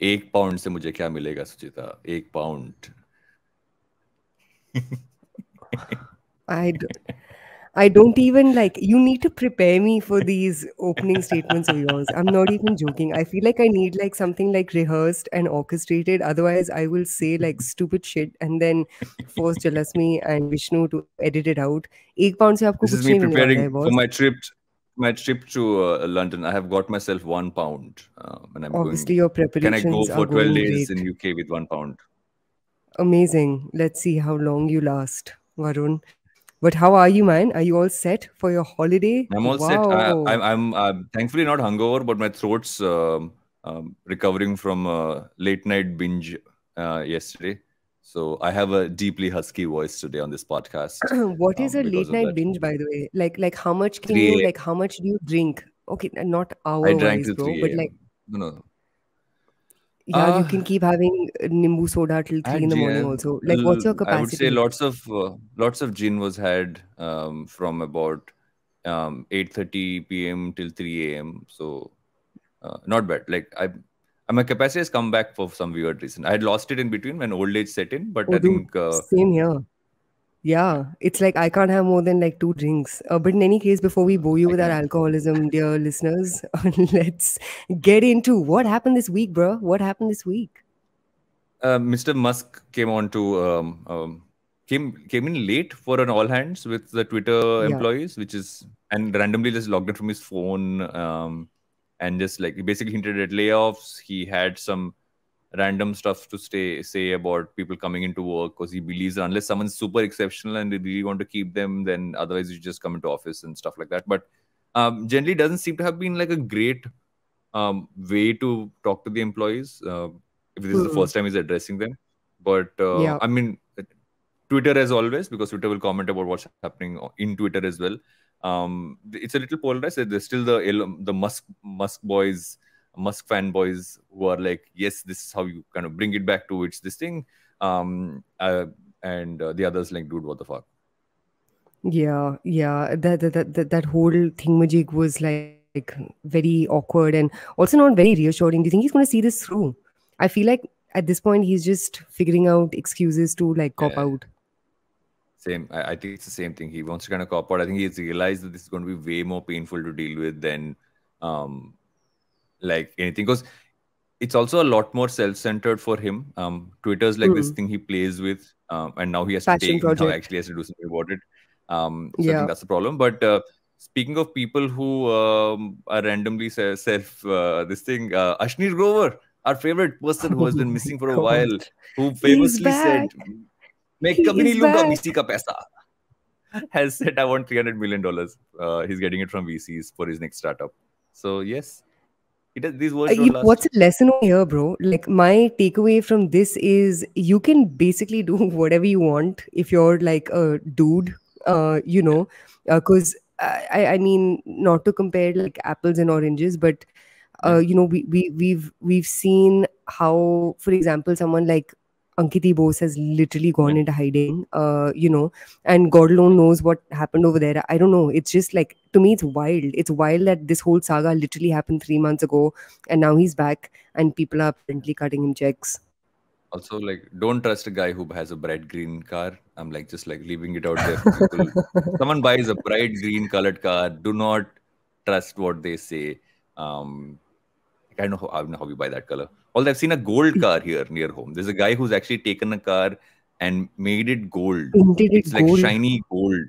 £1 से मुझे क्या मिलेगा सुचिता? £1. I don't even like, you need to prepare me for these opening statements of yours. I'm not even joking. I feel like I need like something like rehearsed and orchestrated. Otherwise, I will say like stupid shit and then force Jalasmi and Vishnu to edit it out. £1 से आपको This is कुछ me नहीं मिलने वाला है, preparing for boss. my trip to London. I have got myself £1 when I'm Obviously, going. your Can I preparations go are for 12 going days great. in UK with £1? Amazing. Let's see how long you last, Varun. But how are you, man? Are you all set for your holiday? I'm all set. Wow. I'm thankfully not hungover, but my throat's recovering from a late night binge yesterday. So I have a deeply husky voice today on this podcast What is a because late of night that. binge, by the way? Like how much can 3 you, a.m. like how much do you drink? Okay, not I drank hour-wise, till bro, but 3 like, a.m. No. yeah, you can keep having Nimbu soda till I 3 had in the morning gin. also. Like, what's your I would say capacity? lots of gin was had from about 8:30 p.m. till 3 a.m. So not bad. Like my capacity has come back for some weird reason. I had lost it in between when old age set in, but Oh, I dude, think same here. Yeah, it's like I can't have more than like 2 drinks. But in any case, before we bore you I with our can. alcoholism, dear listeners, let's get into what happened this week, bro. What happened this week? Mr. Musk came on to came in late for an all hands with the Twitter Yeah. employees, and randomly just logged in from his phone and just like he basically hinted at layoffs. He had some random stuff to say about people coming into work because he believes that unless someone's super exceptional and they really want to keep them, then otherwise you just come into office and stuff like that. But generally doesn't seem to have been like a great way to talk to the employees. If this is the Hmm. first time he's addressing them. But Yeah. I mean, Twitter as always, because Twitter will comment about what's happening in Twitter as well. It's a little polarized. There's still the Musk boys, Musk fanboys who are like, yes, this is how you kind of bring it back to it's this thing. And the others like, dude, what the fuck? Yeah, yeah. That whole thingamajig was like very awkward and also not very reassuring. Do you think he's going to see this through? I feel like at this point he's just figuring out excuses to like cop Yeah. out. Same. I think it's the same thing. He wants to kind of cop out. I think he's realized that this is going to be way more painful to deal with than like anything. Because it's also a lot more self-centered for him. Twitter's like this thing he plays with, and now he has to Passion project. actually has to do something about it. So I Yeah. think that's the problem. But speaking of people who are randomly self this thing, Ashneer Grover, our favorite person who Oh has been my missing for a God. while, who He's famously back. said, "मैं He कभी नहीं is लूंगा back. VC का पैसा," has said, "I want $300 million." He's getting it from VCs for his next startup. So yes, these words don't last. What's a lesson over here, bro? Like, my takeaway from this is you can basically do whatever you want if you're like a dude, because I mean, not to compare like apples and oranges, but Yeah. we've seen how, for example, someone like Ankiti Bose has literally gone Yeah. into hiding, and God alone knows what happened over there. I don't know. It's just like, to me, it's wild. It's wild that this whole saga literally happened 3 months ago, and now he's back, and people are apparently cutting him checks. Also, like, don't trust a guy who has a bright green car. I'm like just like leaving it out there for people. If someone buys a bright green colored car, do not trust what they say. I don't know how you buy that color. Although I've seen a gold car here near home. There's a guy who's actually taken a car and made it gold. Painted it It's like gold. shiny gold.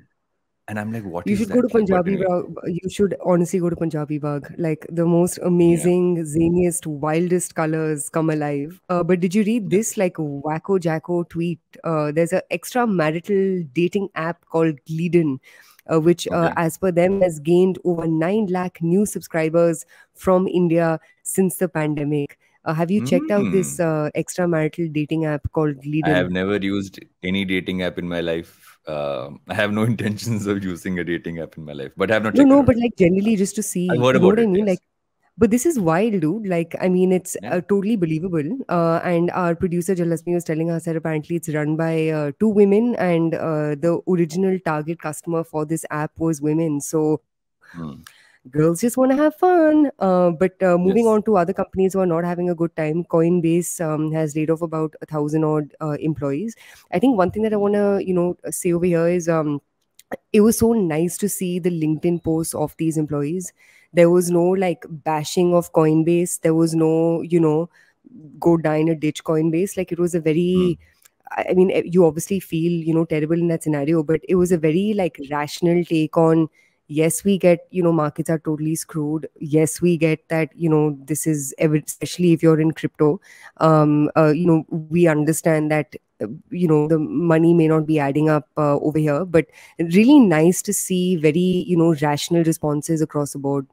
And I'm like, what You is should go to that? Like, but Punjabi anyway, Bagh. You should honestly go to Punjabi Bagh. Like, the most yeah. amazing, zaniest, wildest colors come alive. But did you read Yeah. this like wacko jacko tweet? There's an extramarital dating app called Gleeden, which, Okay. as per them, has gained over 9 lakh new subscribers from India since the pandemic. Have you checked out this extramarital dating app called I have Gleeden? never used any dating app in my life. I have no intentions of using a dating app in my life, but I have not checked it No, out. but like generally just to I've see, heard you know about what I it, mean? yes. Like, But this is wild, dude. Like, I mean, it's Yeah. totally believable. And our producer Jalasmi was telling us that apparently it's run by two women, and the original target customer for this app was women. So Mm. girls just want to have fun. But moving on Yes. to other companies who are not having a good time, Coinbase has laid off about 1,000 odd employees. I think one thing that I want to, say over here is it was so nice to see the LinkedIn posts of these employees. There was no like bashing of Coinbase. There was no, go die in a ditch Coinbase. Like it was a very, Mm. I mean, you obviously feel, terrible in that scenario, but it was a very like rational take on, yes, we get, markets are totally screwed. Yes, we get that, this is, especially if you're in crypto, we understand that, the money may not be adding up over here, but really nice to see very, rational responses across the board.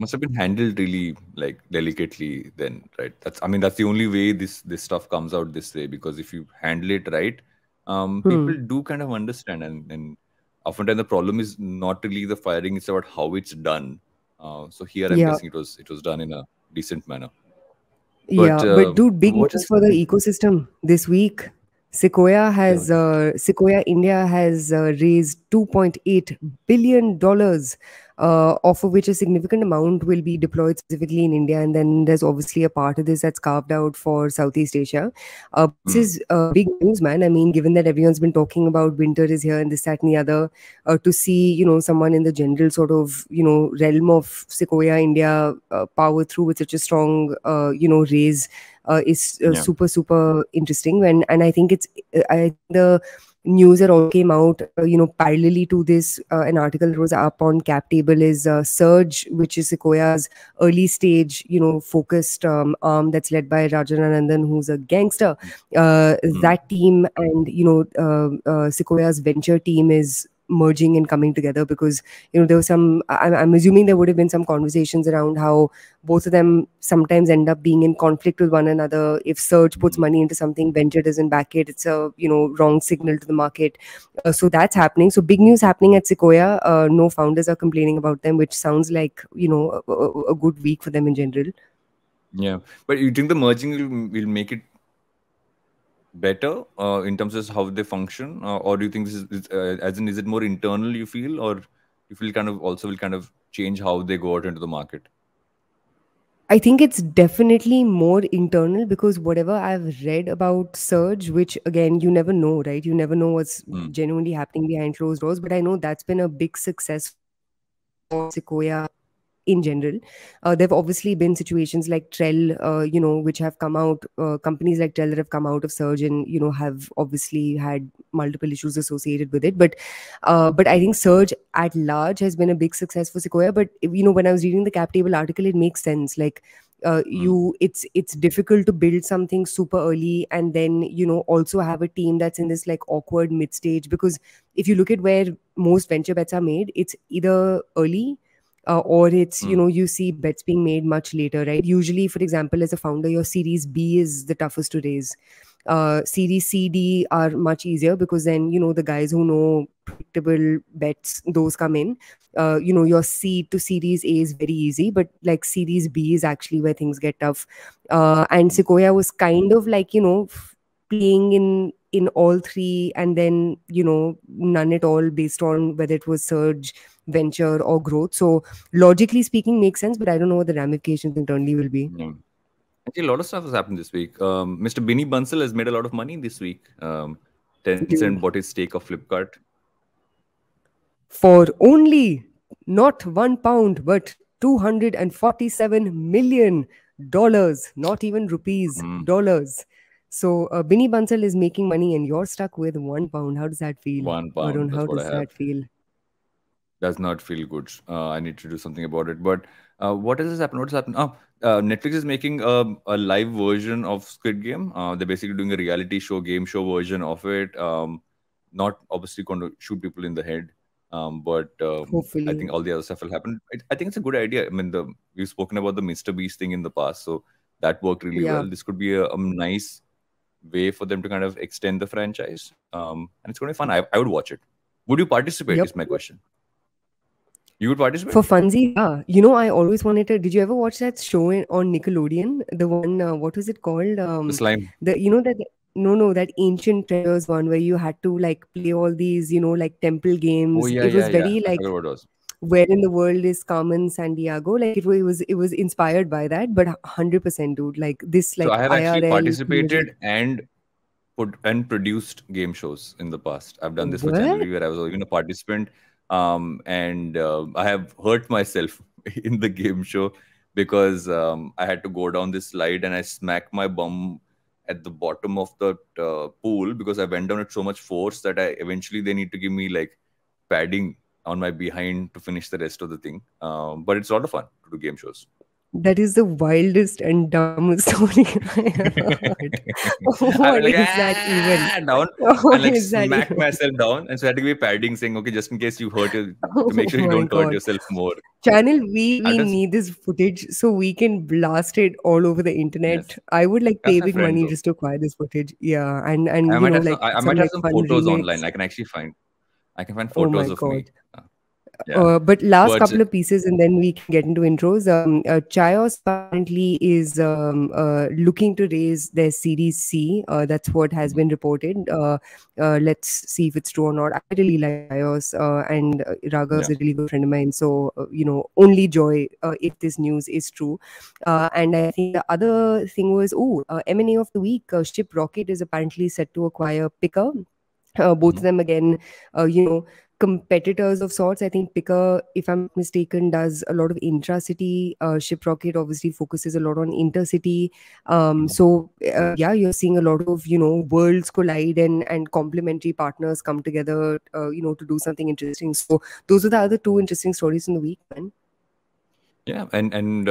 Must have been handled really like delicately then, right? That's, I mean, that's the only way this stuff comes out this way, because if you handle it right, people Hmm. do kind of understand, and oftentimes the problem is not really the firing, it's about how it's done. So here I'm Yeah. guessing it was done in a decent manner. But Yeah, but dude, big what news is for the happening? ecosystem this week. Yeah, what is it? Sequoia India has raised $2.8 billion, of which a significant amount will be deployed specifically in India, and then there's obviously a part of this that's carved out for Southeast Asia. But this Hmm. is big news, man. I mean, given that everyone's been talking about winter is here and this, that, and the other, to see someone in the general sort of realm of Sequoia India power through with such a strong raise is Yeah. super super interesting. And I think I think the news that also came out parallelly to this, an article that was up on cap table is Surge, which is Sequoia's early stage focused arm that's led by Rajan Anandan, who's a gangster. Hmm. That team and Sequoia's venture team is merging and coming together, because there was some, I'm assuming there would have been some conversations around how both of them sometimes end up being in conflict with one another. If Surge puts Hmm. money into something, venture doesn't back it, it's a wrong signal to the market. So that's happening. So big news happening at Sequoia. No founders are complaining about them, which sounds like a good week for them in general. Yeah. But you think the merging will make it better in terms of how they function, or do you think this as in, is it more internal you feel, or you feel kind of also will kind of change how they go out into the market? I think it's definitely more internal, because whatever I've read about Surge, which again, you never know, right? You never know what's Mm. genuinely happening behind closed doors. But I know that's been a big success for Sequoia in general. There have obviously been situations like Trell, which have come out, companies like Trell that have come out of Surge and, have obviously had multiple issues associated with it. But I think Surge at large has been a big success for Sequoia. But, when I was reading the cap table article, it makes sense. Like, Mm. it's difficult to build something super early and then also have a team that's in this like awkward mid stage, because if you look at where most venture bets are made, it's either early, or it's Mm. you see bets being made much later, right? Usually, for example, as a founder, your series B is the toughest to raise. Series C, D are much easier, because then the guys who know predictable bets, those come in. Your C to series A is very easy, but like series B is actually where things get tough. And Mm. Sequoia was kind of like playing in all three, and then none at all, based on whether it was Surge, venture, or growth. So logically speaking makes sense, but I don't know what the ramifications internally will be. Yeah. Actually, a lot of stuff has happened this week. Mr. Binny Bansal has made a lot of money this week. Tencent Dude, bought his stake of Flipkart. for only not £1, but $247 million, not even rupees, Mm. dollars. So Binny Bansal is making money and you're stuck with £1. How does that feel, £1. Varun? That's How what I does have. that feel? Does not feel good. I need to do something about it. But what has happened? What's happened? Oh, Netflix is making a live version of Squid Game. They're basically doing a reality show, game show version of it. Not obviously going to shoot people in the head, but I Hopefully. think all the other stuff will happen. I think it's a good idea. I mean, we've spoken about the Mr. Beast thing in the past, so that worked really Yeah. well. This could be a nice way for them to kind of extend the franchise, and it's going to be fun. I would watch it. Would you participate? Yep. Is my question. You would participate? For funsies, yeah. I always wanted to. Did you ever watch that show on Nickelodeon? The one, what was it called? The slime. That no, that ancient treasures one where you had to like play all these, like temple Oh games. yeah, It yeah, was yeah. very I like forgot what it was. where in the world is Carmen Sandiego? Like it was inspired by that, but 100%, dude. Like this, So like I have actually IRL participated and put and produced game shows in the past. I've done this for Channel what? V, where I was even a participant, and I have hurt myself in the game show because I had to go down this slide and I smacked my bum at the bottom of the pool because I went down at so much force that I eventually they need to give me like padding on my behind to finish the rest of the thing. But it's a lot of fun to do game shows. That is the wildest and dumbest story I ever heard. I What went like is that even? down and What like is that smacked even? myself down, and so I had to give padding saying, okay, just in case you hurt your, to make Oh sure you my don't hurt God. yourself more. Channel V, That we is need this footage so we can blast it all over the internet. yes, I would like that's pay my big friend money though. just to acquire this footage. Yeah, and I might have like I some might have like some fun photos remix. online. I can actually find. I can find Oh my photos of me. God. Uh, yeah, But last but couple of pieces, and then we can get into intros. Chios apparently is looking to raise their Series C. That's what has been reported. Let's see if it's true or not. I really like Chios, and Raghav's yeah, a really good friend of mine. So, only joy if this news is true. And I think the other thing was, M&A of the week. Ship Rocket is apparently set to acquire Picker. Both of mhm, them again, competitors of sorts. I think Picker, if I'm not mistaken, does a lot of intracity. Shiprocket obviously focuses a lot on intercity. mhm. So yeah, you're seeing a lot of worlds collide and complementary partners come together. To do something interesting. So those are the other two interesting stories in the week, man. Yeah, and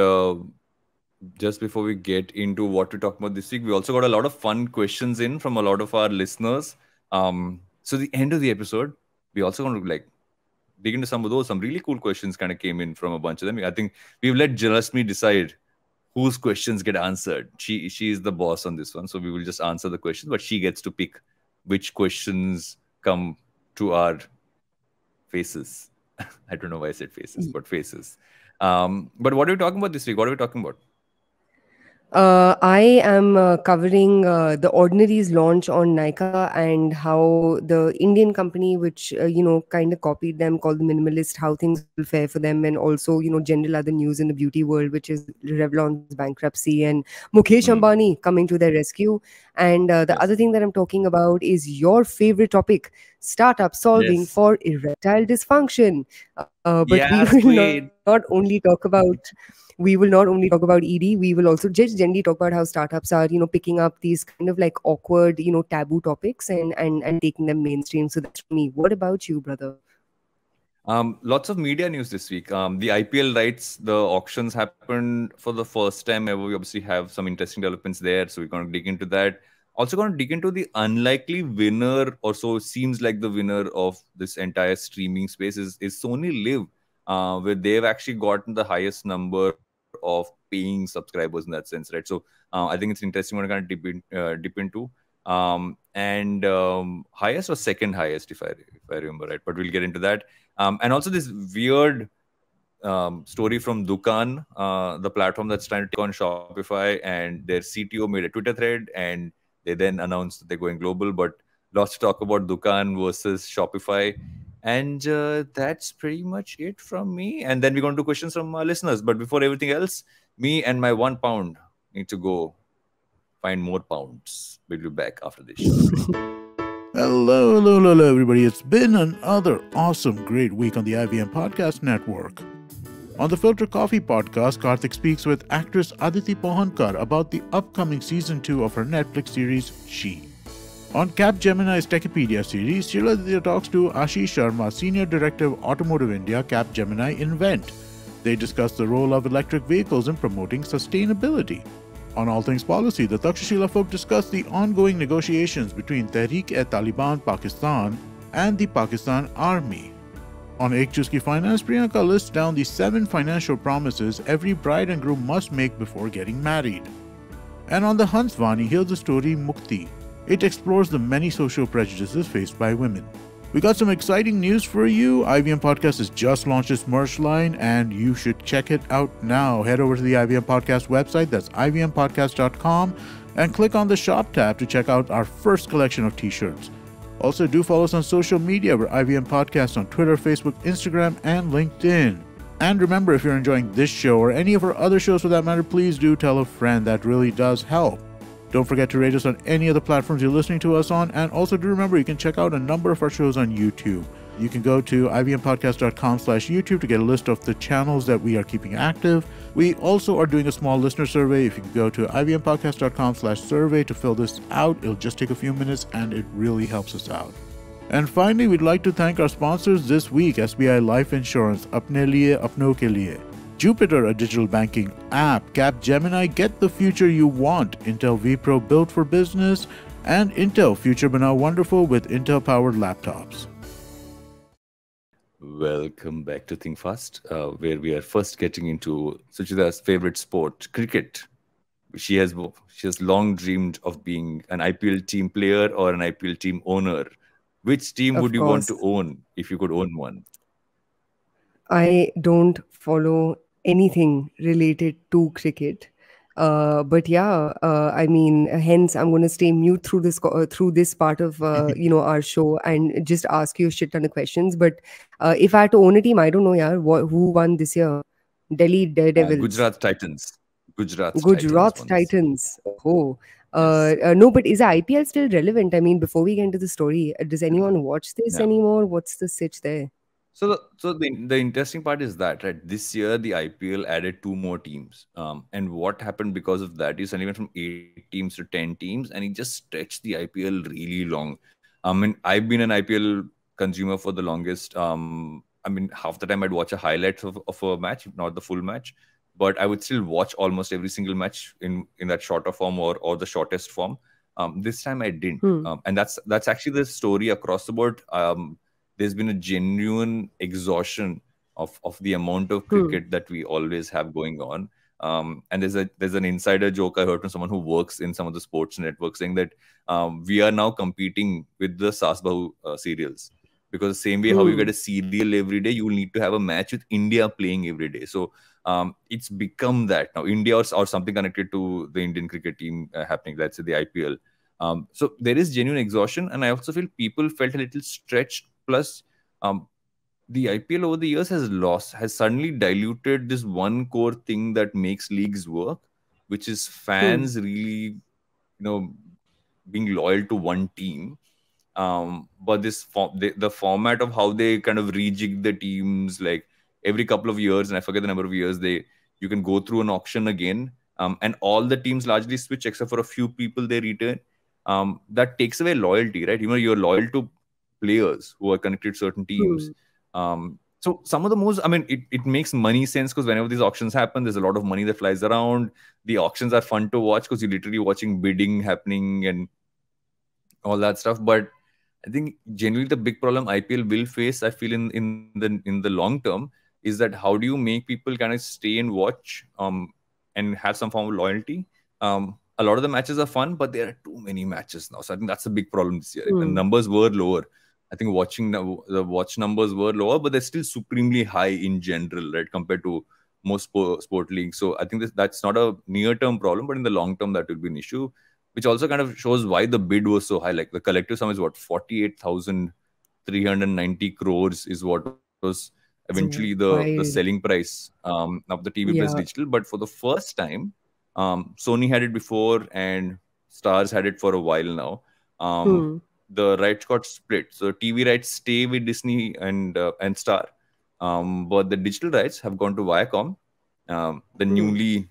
just before we get into what to talk about this week, we also got a lot of fun questions in from a lot of our listeners. So the end of the episode, we also going to like dig into some of those. Some really cool questions kind of came in from a bunch of them. I think we've let Just Me decide whose questions get answered. She is the boss on this one, so we will just answer the questions, but she gets to pick which questions come to our faces. I don't know why I said faces, but faces. But what are we talking about this week? What are we talking about? I am covering the Ordinary's launch on Nykaa and how the Indian company, which kind of copied them, called the Minimalist, how things will fare for them, and also general other news in the beauty world, which is Revlon's bankruptcy and Mukesh Hmm. Ambani coming to their rescue. And the other Yes. thing that I'm talking about is your favorite topic: startup solving Yes. for erectile dysfunction. But we Yes, will not Queen. only talk about ED. We will also just generally talk about how startups are, picking up these kind of like awkward, taboo topics and taking them mainstream. So that's me. What about you, brother? Lots of media news this week. The IPL rights, the auctions happened for the first time ever. We obviously have some interesting developments there, so we're going to dig into that. Also, going to dig into the unlikely winner, or so it seems like the winner of this entire streaming space is SonyLIV, where they've actually gotten the highest number of paying subscribers in that sense, right? So I think it's interesting. We're going to kind of dip into. And highest or second highest, if I remember right. But we'll get into that. And also this weird story from Dukaan, the platform that's trying to take on Shopify, and their CTO made a Twitter thread, and they then announced that they're going global. But lots to talk about Dukaan versus Shopify, and that's pretty much it from me. And then we're going to do questions from our listeners. But before everything else, me and my 1 pound need to go find more pounds. We'll be back after this short break. Hello, everybody. It's been another awesome, great week on the IVM Podcast Network. On the Filter Coffee podcast, Karthik speaks with actress Aditi Pohankar about the upcoming season 2 of her Netflix series, She. On Capgemini's Techipedia series, Sheila Aditya talks to Ashish Sharma, Senior Director of Automotive India, Capgemini Invent. They discuss the role of electric vehicles in promoting sustainability. On All Things Policy, the Takshashila folk discuss the ongoing negotiations between Tehreek-e-Taliban Pakistan and the Pakistan Army. On Ek Chuski Finance, Priyanka lists down the 7 financial promises every bride and groom must make before getting married. And on the Hansvani, here's the story Mukti. It explores the many social prejudices faced by women. We got some exciting news for you. IVM Podcast has just launched its merch line, and you should check it out now. Head over to the IVM Podcast website, that's ivmpodcast.com, and click on the shop tab to check out our first collection of t-shirts. Also, do follow us on social media. We're IVM Podcast on Twitter, Facebook, Instagram, and LinkedIn. And remember, if you're enjoying this show or any of our other shows for that matter, please do tell a friend. That really does help. Don't forget to rate us on any of the platforms you're listening to us on. And also do remember, you can check out a number of our shows on YouTube. You can go to ivmpodcast.com/YouTube to get a list of the channels that we are keeping active. We also are doing a small listener survey. If you can go to ivmpodcast.com/survey to fill this out, it'll just take a few minutes and it really helps us out. And finally, we'd like to thank our sponsors this week, SBI Life Insurance, Apne Liye, Apno Ke Liye. Jupiter, a digital banking app. Capgemini, get the future you want. Intel vPro, built for business. And Intel, future but now wonderful with Intel-powered laptops. Welcome back to Think Fast, where we are first getting into Suchita's favorite sport, cricket. She has long dreamed of being an IPL team player or an IPL team owner. Which team would you want to own if you could own one? I don't follow anything related to cricket. But yeah, I mean, hence I'm going to stay mute through this part of our show and just ask you a shit ton of questions. But if I had to own a team, I don't know, who won this year? Delhi Daredevils. Gujarat Titans. Gujarat Titans. Oh. Yes. No, but is the IPL still relevant? I mean, before we get into the story, does anyone watch this anymore? What's the sitch there? So the interesting part is that, right, this year the IPL added 2 more teams. And what happened because of that is suddenly went from 8 teams to 10 teams, and it just stretched the IPL really long. I mean, I've been an IPL consumer for the longest. I mean, half the time I'd watch a highlight of a match, if not the full match. But I would still watch almost every single match in that shorter form or the shortest form. This time I didn't. And that's actually the story across the board. There's been a genuine exhaustion of the amount of cricket that we always have going on. And there's an insider joke I heard from someone who works in some of the sports networks saying that we are now competing with the Saas Bahu serials. Because the same way how you get a serial every day, you will need to have a match with India playing every day. So it's become that now, India or something connected to the Indian cricket team happening, let's say the IPL. So there is genuine exhaustion, and I also feel people felt a little stretched. Plus, the IPL over the years has suddenly diluted this one core thing that makes leagues work, which is fans really, being loyal to one team. But the format of how they kind of rejig the teams, like every couple of years, and I forget the number of years, you can go through an auction again, and all the teams largely switch except for a few people they return. That takes away loyalty, right? You're loyal to players who are connected to certain teams. So some of the moves, I mean, it makes money sense because whenever these auctions happen, there's a lot of money that flies around. The auctions are fun to watch because you're literally watching bidding happening and all that stuff. But I think generally the big problem IPL will face, I feel, in the long term, is that how do you make people kind of stay and watch and have some form of loyalty? A lot of the matches are fun, but there are too many matches now. So I think that's a big problem this year. The numbers were lower. I think the watch numbers were lower, but they're still supremely high in general, right, compared to most sport leagues. So I think that's not a near-term problem, but in the long term, that will be an issue, which also kind of shows why the bid was so high. Like the collective sum is 48,390 crores is what was eventually the selling price of the TV plus digital. But for the first time, Sony had it before and Stars had it for a while now. The rights got split. So TV rights stay with Disney and Star. But the digital rights have gone to Viacom. The newly,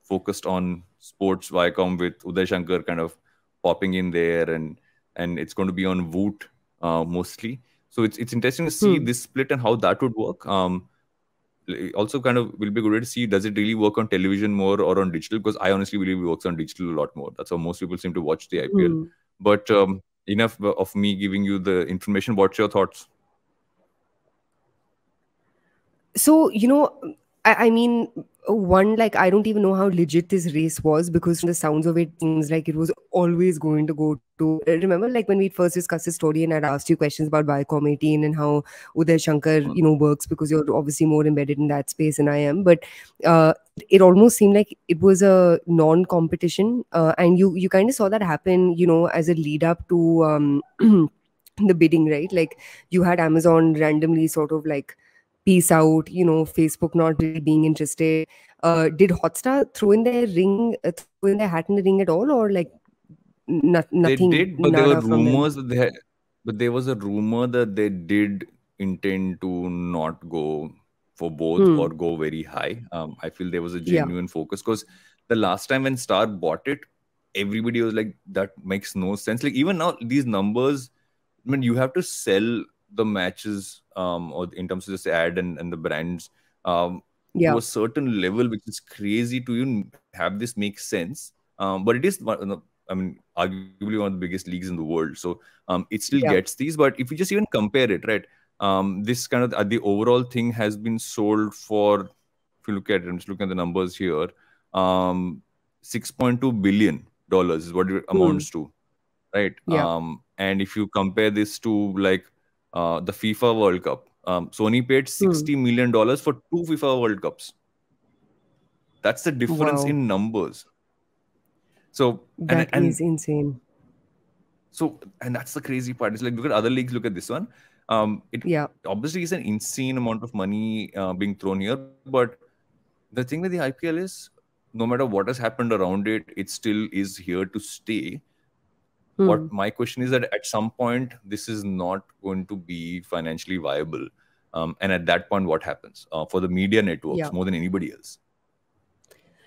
focused on sports Viacom with Uday Shankar kind of popping in there, and it's going to be on Voot mostly. So it's interesting to see this split and how that would work. Also kind of will be good to see, does it really work on television more or on digital? Because I honestly believe it works on digital a lot more. That's how most people seem to watch the IPL. But enough of me giving you the information. What's your thoughts? So, I mean, one, like, I don't even know how legit this race was, because from the sounds of it seems like it was always going to go to, remember like when we first discussed the story and I'd asked you questions about Viacom 18 and how Uday Shankar, works, because you're obviously more embedded in that space than I am. But it almost seemed like it was a non-competition, and you kind of saw that happen, as a lead up to the bidding, right? Like, you had Amazon randomly sort of like peace out, Facebook not really being interested. Did Hotstar throw in their throw in their hat in the ring at all, or like They nothing, did, but there were nada from them? rumors that but there was a rumor that they did intend to not go for both or Hmm. go very high. I feel there was a Yeah. genuine focus, because the last time when Star bought it, everybody was like, that makes no sense. Like, even now, these numbers, I mean, you have to sell the matches, or in terms of this ad and the brands, Yeah. to a certain level, which is crazy to even have this make sense. But it is, I mean, arguably one of the biggest leagues in the world. So it still Yeah. gets these. But if you just even compare it, right, this kind of the overall thing has been sold for, if you look at it, I'm just looking at the numbers here, $6.2 billion is what it Hmm. amounts to, right? Yeah. And if you compare this to like the FIFA World Cup, Sony paid Hmm. $60 million for two FIFA World Cups. That's the difference Wow. in numbers. So That is insane. and that's the crazy part. It's like, look at other leagues, look at this one. It Yeah. obviously is an insane amount of money being thrown here. But the thing with the IPL is, no matter what has happened around it, it still is here to stay. What Hmm. my question is that at some point, this is not going to be financially viable. And at that point, what happens for the media networks Yeah. more than anybody else?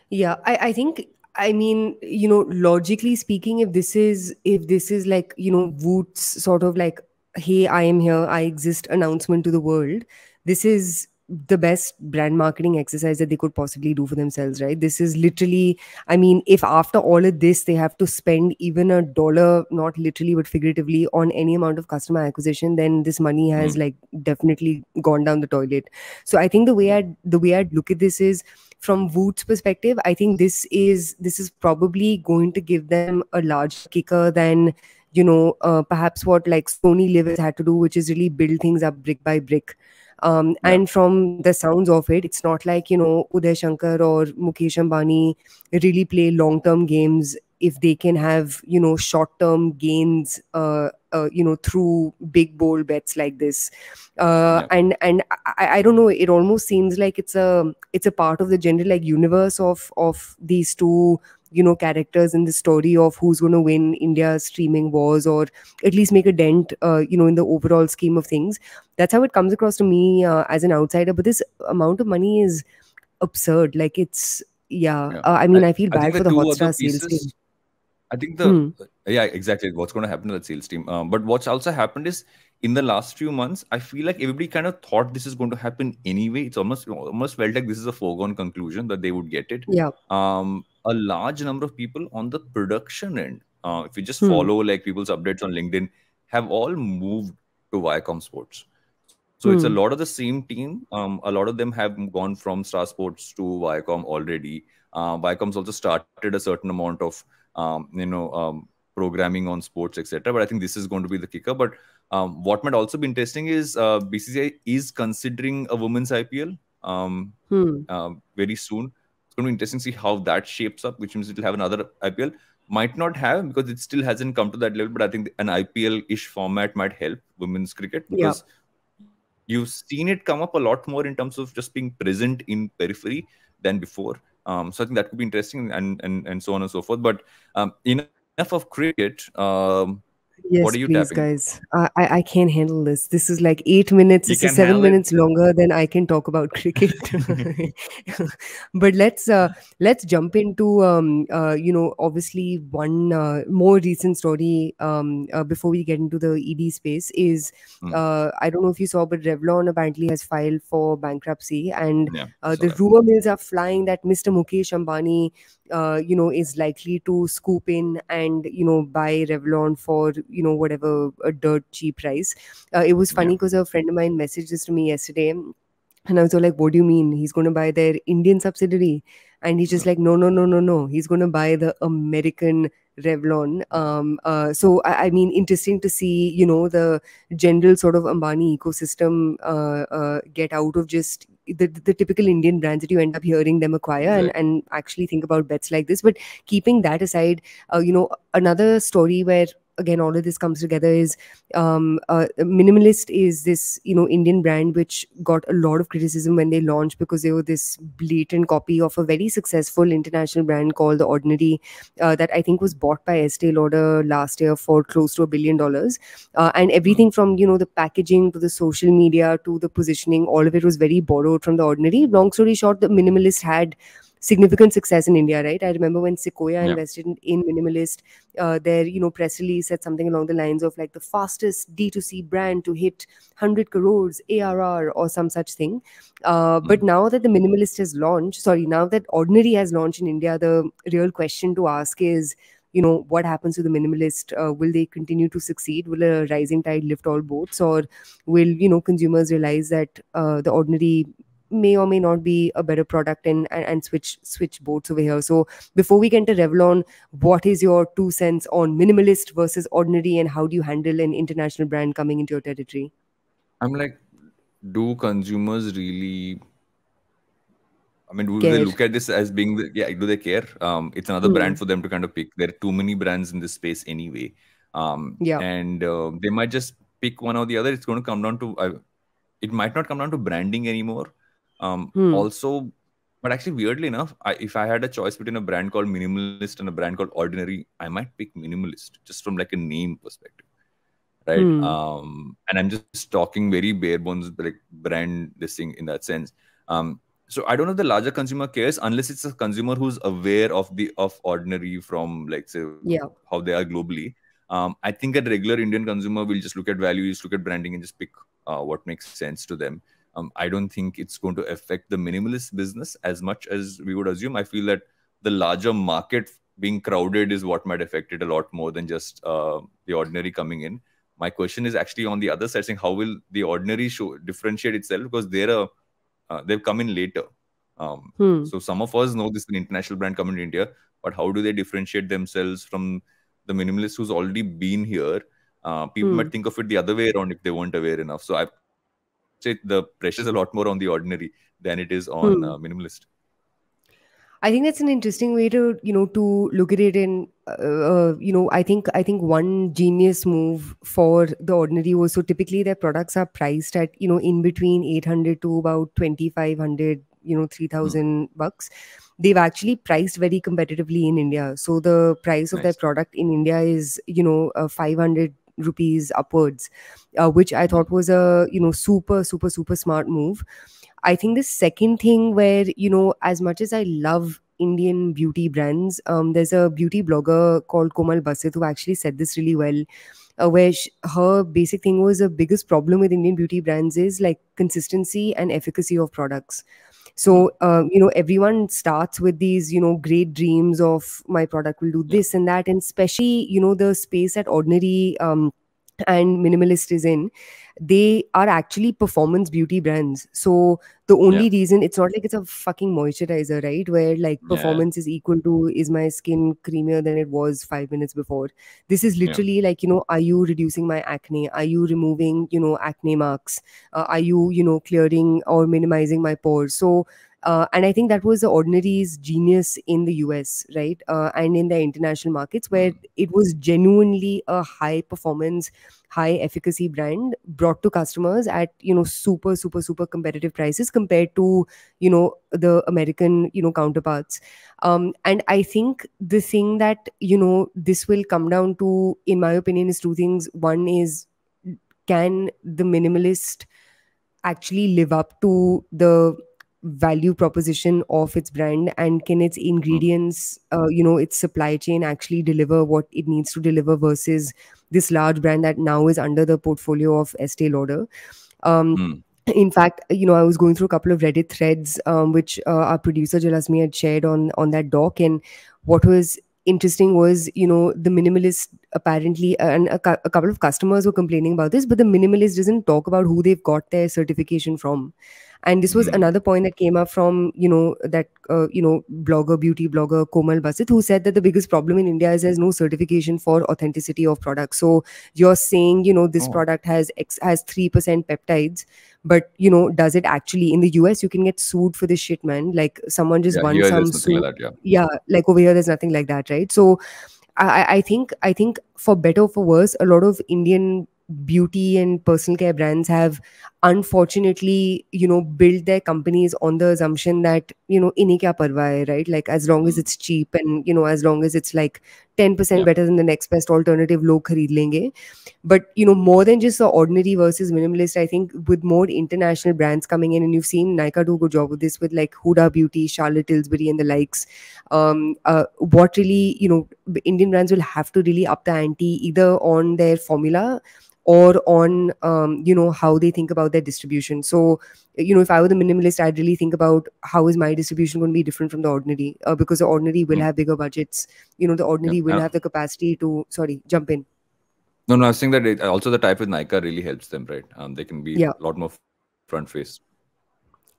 Yeah, I think, I mean, logically speaking, if this is like, Woot's sort of like, hey, I am here, I exist announcement to the world, this is the best brand marketing exercise that they could possibly do for themselves, right? This is literally, I mean, if after all of this they have to spend even a dollar, not literally but figuratively, on any amount of customer acquisition, then this money has like definitely gone down the toilet. So I think the way I'd look at this is, from Woot's perspective, I think this is probably going to give them a larger kicker than, perhaps what like SonyLIV has had to do, which is really build things up brick by brick. Yeah, And from the sounds of it, it's not like, Uday Shankar or Mukesh Ambani really play long-term games if they can have, short-term gains, through big bold bets like this. yeah, And I don't know, it almost seems like it's a part of the general like universe of these two, characters in the story of who's going to win India's streaming wars, or at least make a dent, in the overall scheme of things. That's how it comes across to me, as an outsider. But this amount of money is absurd. Like, it's, yeah, yeah. I mean, I feel I think bad the for the two other Hotstar sales pieces. team. I think Hmm. yeah, exactly what's going to happen to that sales team. But what's also happened is, in the last few months, I feel like everybody kind of thought this is going to happen anyway. It's almost felt like this is a foregone conclusion that they would get it. Yeah. A large number of people on the production end, if you just Hmm. follow like people's updates on LinkedIn, have all moved to Viacom Sports. So it's a lot of Hmm. the same team. A lot of them have gone from Star Sports to Viacom already. Viacom's also started a certain amount of programming on sports, etc. But I think this is going to be the kicker. But what might also be interesting is BCCI is considering a women's IPL Hmm. very soon. It's going to be interesting to see how that shapes up, which means it will have another IPL. Might not have, because it still hasn't come to that level. But I think an IPL-ish format might help women's cricket, Yeah. because you've seen it come up a lot more in terms of just being present in periphery than before. So I think that could be interesting, and so on and so forth. But enough of cricket. What are you Yes, tapping please, into? guys. I can't handle this. This is like 8 minutes. You This can is handle seven it. minutes longer than I can talk about cricket. But let's jump into, obviously one more recent story, before we get into the ED space is, Hmm. I don't know if you saw, but Revlon apparently has filed for bankruptcy, and Yeah, I saw the that. rumor mills are flying that Mr. Mukesh Ambani, is likely to scoop in and, buy Revlon for, whatever, a dirt cheap price. It was Yeah. funny because a friend of mine messaged this to me yesterday. And I was like, what do you mean? He's going to buy their Indian subsidiary? And he's just like, no, no, no, no, no. He's going to buy the American Revlon. So, I mean, interesting to see, the general sort of Ambani ecosystem get out of just the typical Indian brands that you end up hearing them acquire, Exactly. and actually think about bets like this. But keeping that aside, another story where, again, all of this comes together is Minimalist is this Indian brand which got a lot of criticism when they launched, because they were this blatant copy of a very successful international brand called The Ordinary, that I think was bought by Estee Lauder last year for close to $1 billion. And everything from the packaging to the social media to the positioning, all of it was very borrowed from The Ordinary. Long story short, the Minimalist had significant success in India, right? I remember when Sequoia Yeah. invested in Minimalist, their press release said something along the lines of like the fastest D2C brand to hit 100 crores ARR or some such thing. But now that the Minimalist has launched, now that Ordinary has launched in India, the real question to ask is, what happens to the Minimalist? Will they continue to succeed? Will a rising tide lift all boats? Or will consumers realize that the Ordinary may or may not be a better product, and switch boats over here? So before we get into Revlon, what is your 2 cents on Minimalist versus Ordinary, and how do you handle an international brand coming into your territory? I'm like, do consumers really? I mean, do they Care. look at this as being yeah? Do they care? It's another Hmm. brand for them to kind of pick. There are too many brands in this space anyway, Yeah. and they might just pick one or the other. It's going to come down to it might not come down to branding anymore. Hmm. Also, but actually, weirdly enough, if I had a choice between a brand called Minimalist and a brand called Ordinary, I might pick Minimalist just from like a name perspective, right? Hmm. And I'm just talking very bare bones, like brand this thing in that sense. So I don't know if the larger consumer cares unless it's a consumer who's aware of Ordinary from, like, say, Yeah. how they are globally. I think a regular Indian consumer will just look at values, look at branding, and just pick what makes sense to them. I don't think it's going to affect the minimalist business as much as we would assume. I feel that the larger market being crowded is what might affect it a lot more than just the Ordinary coming in. My question is actually on the other side, saying how will the Ordinary show differentiate itself, because they've come in later. Hmm. So some of us know this is an international brand coming to India, but how do they differentiate themselves from the Minimalist who's already been here? People Hmm. might think of it the other way around if they weren't aware enough. So I would say the pressure is a lot more on the Ordinary than it is on Hmm. Minimalist. I think that's an interesting way to look at it. And I think one genius move for The Ordinary was, so typically their products are priced at in between 800 to about 2,500, Hmm. $3,000. They've actually priced very competitively in India. So the price of their Nice. product in India is 500 rupees upwards, which I Hmm. thought was a super super super smart move. I think the second thing where, as much as I love Indian beauty brands, there's a beauty blogger called Komal Basit who actually said this really well, where her basic thing was the biggest problem with Indian beauty brands is like consistency and efficacy of products. Hmm. So, everyone starts with these, great dreams of my product will do Yeah. this and that. And especially, the space that Ordinary and Minimalist is in, they are actually performance beauty brands. So the Yeah. only reason, it's not like it's a fucking moisturizer, right? Where like Yeah. performance is equal to, is my skin creamier than it was 5 minutes before? This is Yeah. literally like, are you reducing my acne? Are you removing, acne marks? Are you, clearing or minimizing my pores? So, and I think that was the Ordinary's genius in the US, right? And in the international markets, where Hmm. it was genuinely a high performance, high efficacy brand brought to customers at super super super competitive prices compared to the American counterparts. And I think the thing that this will come down to, in my opinion, is two things. One is, can the Minimalist actually live up to the value proposition of its brand, and can its Hmm. ingredients, its supply chain actually deliver what it needs to deliver, versus this large brand that now is under the portfolio of Estee Lauder. um, Hmm. in fact, I was going through a couple of Reddit threads, which our producer Jalasmi had shared on that doc, and what was interesting was, the Minimalist apparently, and a couple of customers were complaining about this, but the Minimalist doesn't talk about who they've got their certification from. And this was another point that came up from, that, beauty blogger Komal Basit, who said that the biggest problem in India is there's no certification for authenticity of products. So you're saying, this product has 3% peptides, but, does it actually? In the US, you can get sued for this shit, man. Like someone just won Here some there's nothing suit. like that. Yeah, like over here, there's nothing like that, right? So I think for better or for worse, a lot of Indian beauty and personal care brands have unfortunately, built their companies on the assumption that, inhe kya parwa hai, right? Like as long as it's cheap and, as long as it's like 10% better than the next best alternative, log khareed lenge. But, more than just the ordinary versus minimalist, I think with more international brands coming in, and you've seen Nykaa do a good job with this with like Huda Beauty, Charlotte Tilbury and the likes. What really, Indian brands will have to really up the ante either on their formula or on, how they think about their distribution. So, if I were the minimalist, I'd really think about how is my distribution going to be different from the ordinary, because the ordinary will have bigger budgets. The ordinary will have the capacity to, jump in. No, I was saying that also the type with Nykaa really helps them, right? They can be a lot more front face.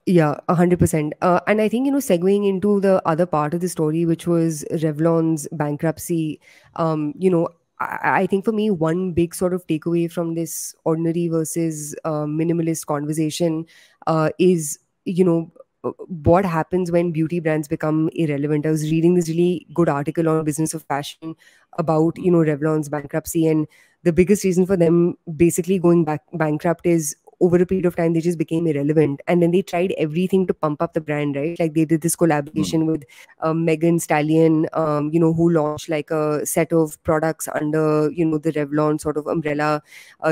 Yeah, 100%. And I think, segueing into the other part of the story, which was Revlon's bankruptcy, I think for me, one big sort of takeaway from this ordinary versus minimalist conversation is, what happens when beauty brands become irrelevant. I was reading this really good article on Business of Fashion about, Revlon's bankruptcy, and the biggest reason for them basically going bankrupt is over a period of time, they just became irrelevant. And then they tried everything to pump up the brand, right? Like they did this collaboration with Megan Stallion, who launched like a set of products under, the Revlon sort of umbrella.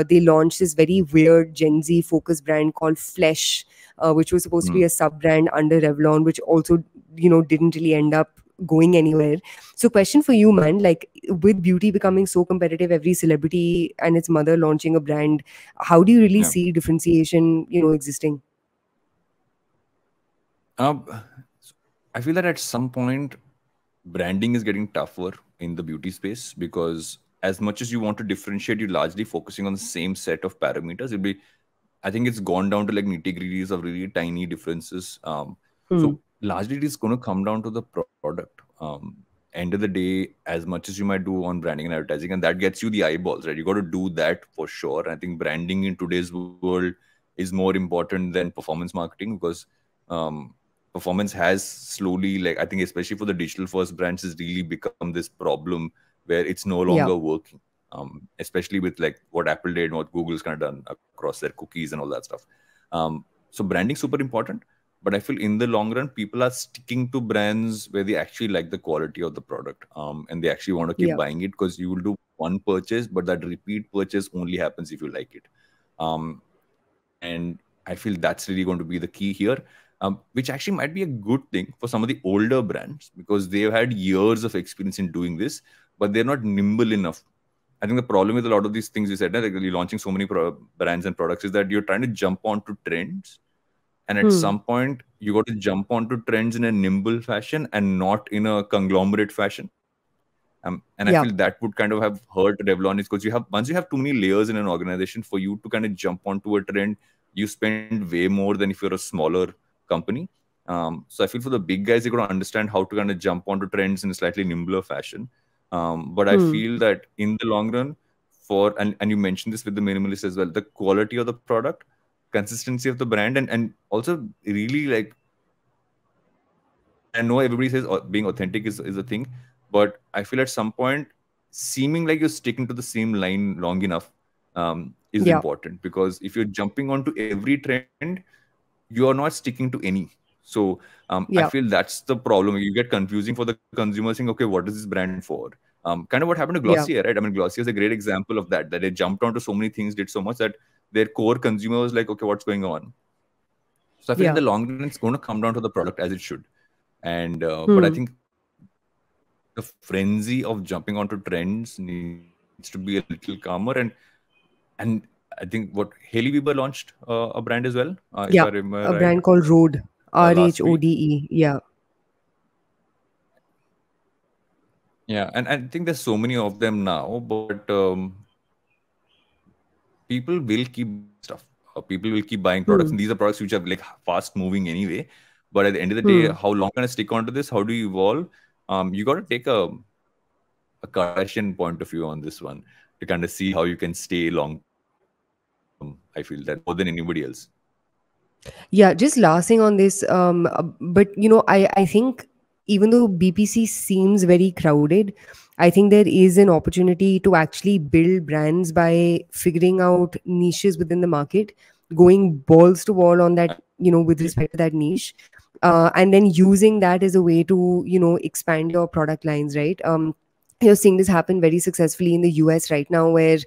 They launched this very weird Gen Z focused brand called Flesh, which was supposed to be a sub-brand under Revlon, which also, didn't really end up going anywhere. So question for you, man, like with beauty becoming so competitive, every celebrity and its mother launching a brand, how do you really see differentiation, existing? I feel that at some point branding is getting tougher in the beauty space, because as much as you want to differentiate, you're largely focusing on the same set of parameters. I think it's gone down to like nitty-gritties of really tiny differences. So largely it is going to come down to the product. End of the day, as much as you might do on branding and advertising, and that gets you the eyeballs, right? You got to do that for sure. I think branding in today's world is more important than performance marketing, because performance has slowly, like I think especially for the digital first brands, has really become this problem where it's no longer working. Especially with like what Apple did and what Google's kind of done across their cookies and all that stuff. So branding super important, but I feel in the long run, people are sticking to brands where they actually like the quality of the product, and they actually want to keep buying it, because you will do one purchase, but that repeat purchase only happens if you like it. And I feel that's really going to be the key here, which actually might be a good thing for some of the older brands, because they've had years of experience in doing this, but they're not nimble enough. I think the problem with a lot of these things you said, like you're launching so many brands and products, is that you're trying to jump onto trends. And at some point, you got to jump onto trends in a nimble fashion and not in a conglomerate fashion. And I feel that would kind of have hurt Revlon, is because once you have too many layers in an organization, for you to kind of jump onto a trend, you spend way more than if you're a smaller company. So I feel for the big guys, they got to understand how to kind of jump onto trends in a slightly nimbler fashion. But I feel that in the long run, and you mentioned this with the minimalist as well, the quality of the product, consistency of the brand, and also really like, I know everybody says being authentic is a thing, but I feel at some point, seeming like you're sticking to the same line long enough is important, because if you're jumping onto every trend, you are not sticking to any. So I feel that's the problem. You get confusing for the consumer, saying, okay, what is this brand for? Kind of what happened to Glossier, right? I mean, Glossier is a great example of that they jumped onto so many things, did so much that their core consumer was like, okay, what's going on? So I feel in the long run, it's going to come down to the product, as it should. And but I think the frenzy of jumping onto trends needs to be a little calmer. And I think what Hailey Bieber launched a brand as well. If I remember a brand called Rhode, last week. RHODE. Yeah, and I think there's so many of them now, but people will keep buying stuff. People will keep buying products, Hmm. and these are products which are like fast moving anyway. But at the end of the day, Hmm. how long can I stick onto this? How do you evolve? You got to take a Kardashian point of view on this one to kind of see how you can stay long term. I feel that more than anybody else. Yeah, just last thing on this, but I think even though BPC seems very crowded, I think there is an opportunity to actually build brands by figuring out niches within the market, going balls to wall on that, with Absolutely. respect to that niche, and then using that as a way to, expand your product lines, right? You're seeing this happen very successfully in the US right now, where,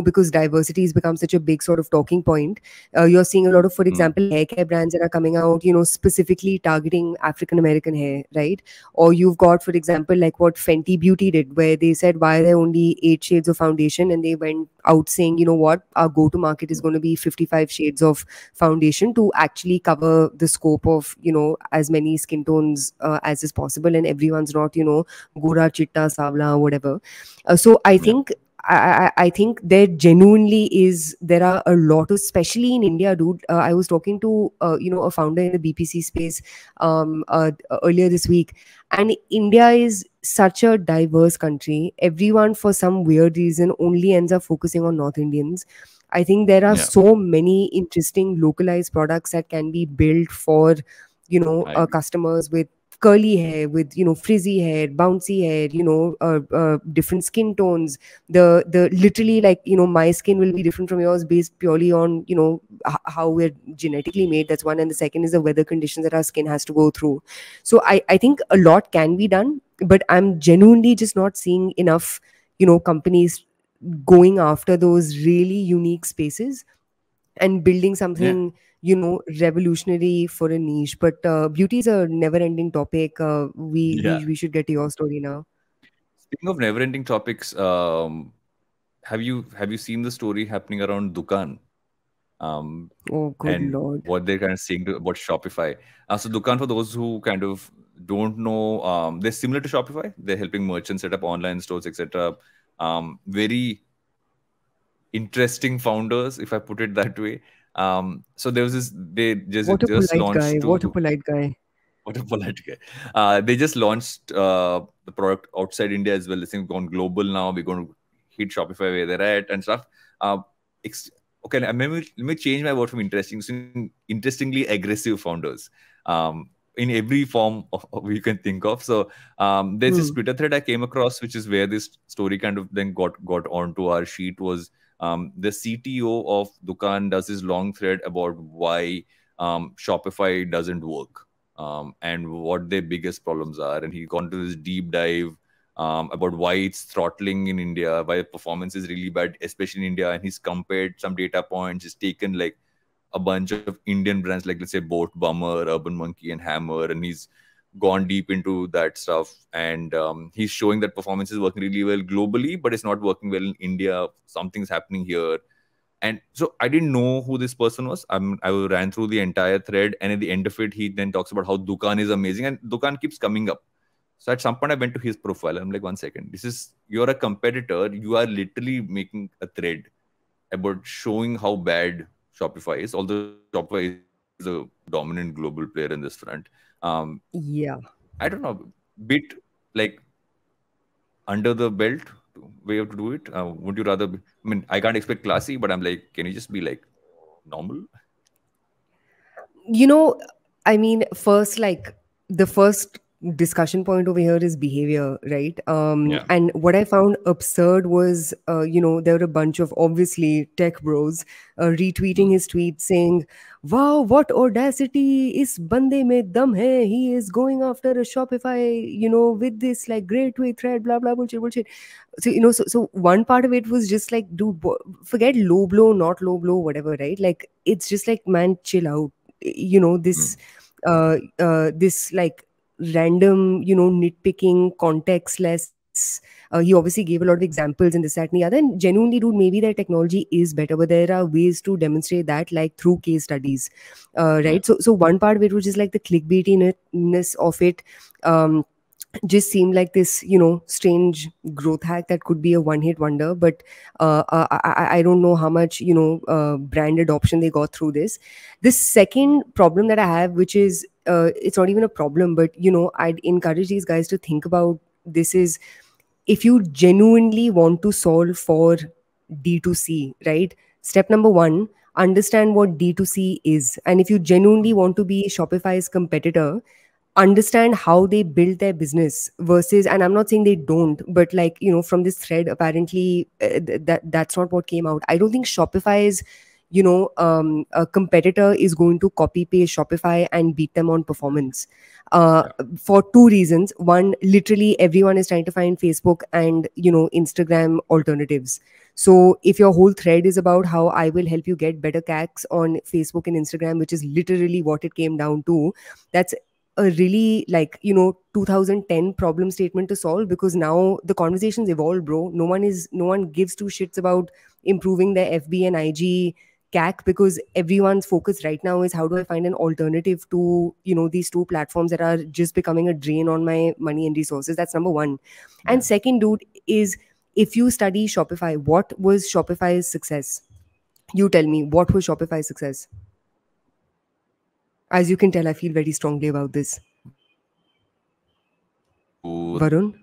because diversity has become such a big sort of talking point. You're seeing a lot of, for Hmm. example, hair care brands that are coming out, specifically targeting African American hair, right? Or you've got, for example, like what Fenty Beauty did, where they said, why are there only 8 shades of foundation? And they went out saying, you know what, our go to market is going to be 55 shades of foundation to actually cover the scope of, as many skin tones as is possible. And everyone's not, Gora, Chitta, Savla, whatever. So I Yeah. think I think there are a lot of, especially in India, dude. I was talking to a founder in the BPC space earlier this week, and India is such a diverse country. Everyone, for some weird reason, only ends up focusing on North Indians. I think there are Yeah. so many interesting localized products that can be built for I agree. customers with curly hair, with frizzy hair, bouncy hair, different skin tones. The literally, like, my skin will be different from yours based purely on how we're genetically made. That's one. And the second is the weather conditions that our skin has to go through. So I think a lot can be done, but I'm genuinely just not seeing enough companies going after those really unique spaces and building Yeah. something revolutionary for a niche. But beauty is a never ending topic. we, Yeah. we we should get to your story now. Speaking of never-ending topics, have you seen the story happening around Dukaan? Um, Oh, good and lord. what they're kind of saying about Shopify. So Dukaan, for those who kind of don't know, they're similar to Shopify. They're helping merchants set up online stores, etc. Very interesting founders, if I put it that way. So there was this. They What a just polite guy, launched what a to. polite guy. What a polite guy. They just launched the product outside India as well. This thing's gone global now. We're going to hit Shopify where they're at and stuff. Uh, ex- okay, let me change my word from interesting to interestingly aggressive founders. In every form you can think of. So there's this Hmm. Twitter thread I came across, which is where this story kind of then got onto our sheet. Was the CTO of Dukaan does this long thread about why Shopify doesn't work, and what their biggest problems are. And he gone to this deep dive about why it's throttling in India, why performance is really bad, especially in India. And he's compared some data points. He's taken like a bunch of Indian brands, like let's say Boat Bummer, Urban Monkey, and Hammer, and he's gone deep into that stuff. And he's showing that performance is working really well globally, but it's not working well in India. Something's happening here. And so I didn't know who this person was. I ran through the entire thread, and at the end of it, he then talks about how Dukaan is amazing, and Dukaan keeps coming up. So at some point, I went to his profile. I'm like, one second, you're a competitor. You are literally making a thread about showing how bad Shopify is, although Shopify is a dominant global player in this front. Um, Yeah. I don't know, bit like under the belt way to do it. Would you rather? I mean, I can't expect classy, but I'm like, can you just be like normal? you know I mean, first, like, the first discussion point over here is behavior, right? Yeah. And what I found absurd was, there were a bunch of, obviously, tech bros retweeting Mm. his tweet saying, wow, what audacity, is bande mein dum hai, he is going after a Shopify, with this like great tweet thread, blah blah, bullshit bullshit. So so one part of it was just like, dude, forget low blow, not low blow, whatever, right? Like, it's just like, man, chill out. This Mm. this like random, nitpicking, contextless. He obviously gave a lot of examples and this, that, and the other. And genuinely, dude, maybe their technology is better, but there are ways to demonstrate that, like through case studies, Yeah. right? So one part of it was just like the clickbaitiness of it. Um, just seemed like this, strange growth hack that could be a one-hit wonder. But I don't know how much, brand adoption they got through this. The second problem that I have, which is, it's not even a problem, but, I'd encourage these guys to think about this is, if you genuinely want to solve for D2C, right? Step number one, understand what D2C is. And if you genuinely want to be Shopify's competitor, understand how they build their business versus, and I'm not saying they don't, but like, from this thread, apparently that's not what came out. I don't think Shopify's, a competitor is going to copy paste Shopify and beat them on performance. For two reasons. One, literally everyone is trying to find Facebook and, Instagram alternatives. So if your whole thread is about how I will help you get better CACs on Facebook and Instagram, which is literally what it came down to, that's a really 2010 problem statement to solve, because now the conversations evolved, bro. No one gives two shits about improving their FB and IG CAC, because everyone's focus right now is how do I find an alternative to, these two platforms that are just becoming a drain on my money and resources. That's number one. Yeah. And second, dude, is if you study Shopify, what was Shopify's success? You tell me, what was Shopify's success? As you can tell, I feel very strongly about this. Varun?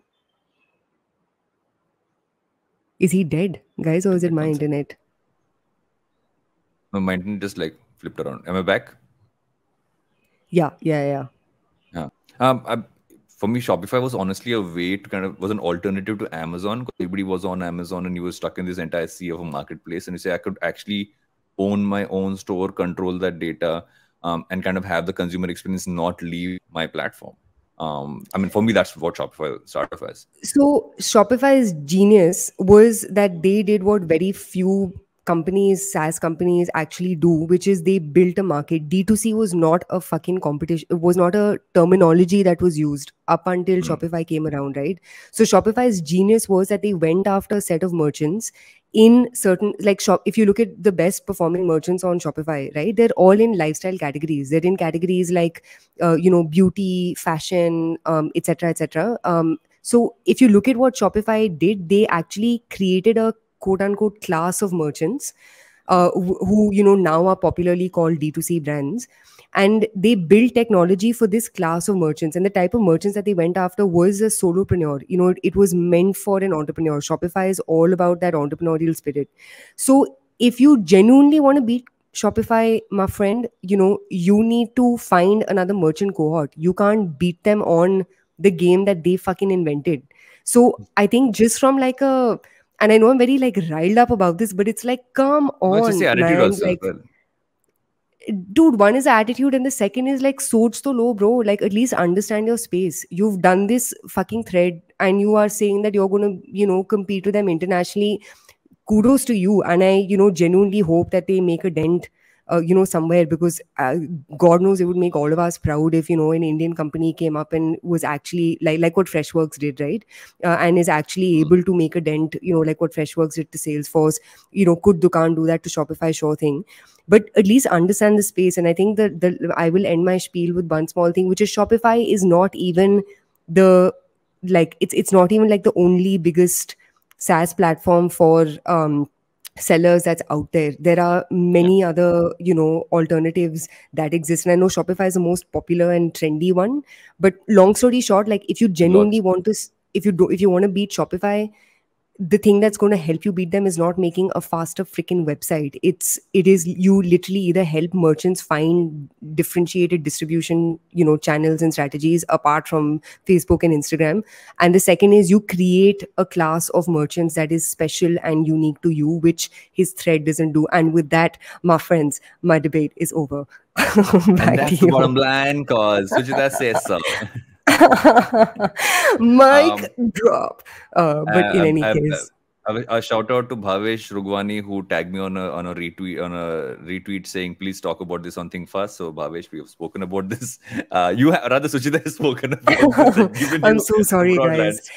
Is he dead, guys, or is it my internet? No, my internet just like flipped around. Am I back? Yeah. For me, Shopify was honestly a way to was an alternative to Amazon, because everybody was on Amazon and you were stuck in this entire sea of a marketplace. And you say, I could actually own my own store, control that data, and kind of have the consumer experience not leave my platform. For me, that's what Shopify started as. So Shopify's genius was that they did what very few companies, SaaS companies actually do, which is they built a market. D2C was not a fucking competition. It was not a terminology that was used up until Shopify came around, right? So Shopify's genius was that they went after a set of merchants in certain, like if you look at the best performing merchants on Shopify, right, they're all in lifestyle categories. They're in categories like beauty, fashion, etc., etc. So if you look at what Shopify did, they actually created a quote unquote class of merchants who now are popularly called D2C brands. And they built technology for this class of merchants. And the type of merchants that they went after was a solopreneur. It was meant for an entrepreneur. Shopify is all about that entrepreneurial spirit. So if you genuinely want to beat Shopify, my friend, you need to find another merchant cohort. You can't beat them on the game that they fucking invented. So I think just from and I know I'm very riled up about this, but it's like, come on, just the attitude man. Also, Dude, one is attitude and the second is soch to low, bro. At least understand your space. You've done this fucking thread and you are saying that you're going to, compete with them internationally. Kudos to you. And I, genuinely hope that they make a dent, somewhere, because God knows it would make all of us proud if, an Indian company came up and was actually like what Freshworks did, right? And is actually able to make a dent, like what Freshworks did to Salesforce. Could Dukaan do that to Shopify? Sure thing. But at least understand the space. And I think that I will end my spiel with one small thing, which is Shopify is not even it's not even the only biggest SaaS platform for sellers that's out there. There are many other, alternatives that exist. And I know Shopify is the most popular and trendy one. But long story short, if you genuinely want to, if you want to beat Shopify, the thing that's going to help you beat them is not making a faster freaking website. It is you literally either help merchants find differentiated distribution, channels and strategies apart from Facebook and Instagram. And the second is you create a class of merchants that is special and unique to you, which his thread doesn't do. And with that, my friends, my debate is over. And that's the bottom line, cause Suchita says so. Mic drop. But in any case, a shout out to Bhavesh Rugwani, who tagged me on a retweet saying, please talk about this on Think Fast. So Bhavesh, we have spoken about this. Rather Suchita has spoken about this. I'm so sorry, guys.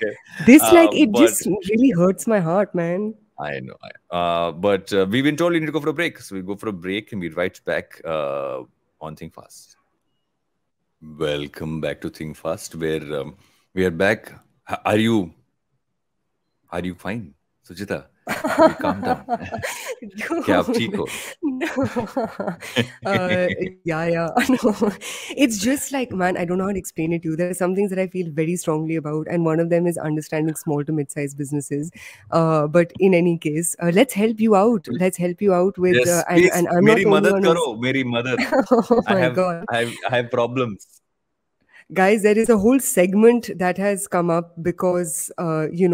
This it just really hurts my heart, man. I know. But we've been told we need to go for a break. So we go for a break and we'll be right back on Think Fast. Welcome back to Think Fast, where We are back. Are you fine, Suchita? Have you calmed down? क्या आप ठीक Dude, हो? no. Yeah. No. It's just like, man, I don't know how to explain it to you. There are some things that I feel very strongly about, and one of them is understanding small to mid-sized businesses. But in any case, let's help you out. Let's help you out with, Yes, and please, I'm not मेरी the only मदद one करो, who's. मेरी मदद. Oh I my have, God. I have problems. Guys, there is a whole segment that has come up because, sellers,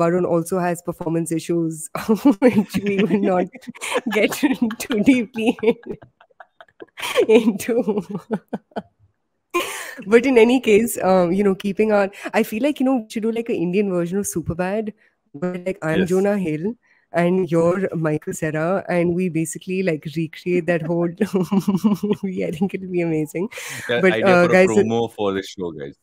Varun also has performance issues, which we will not get too deeply into. But in any case, keeping our, I feel like, we should do like an Indian version of Superbad, where like I'm Yes. Jonah Hill and you're Michael Cera, and we basically like recreate that whole movie. I think it'll be amazing. Yeah, But idea for a guys, promo for this show, guys.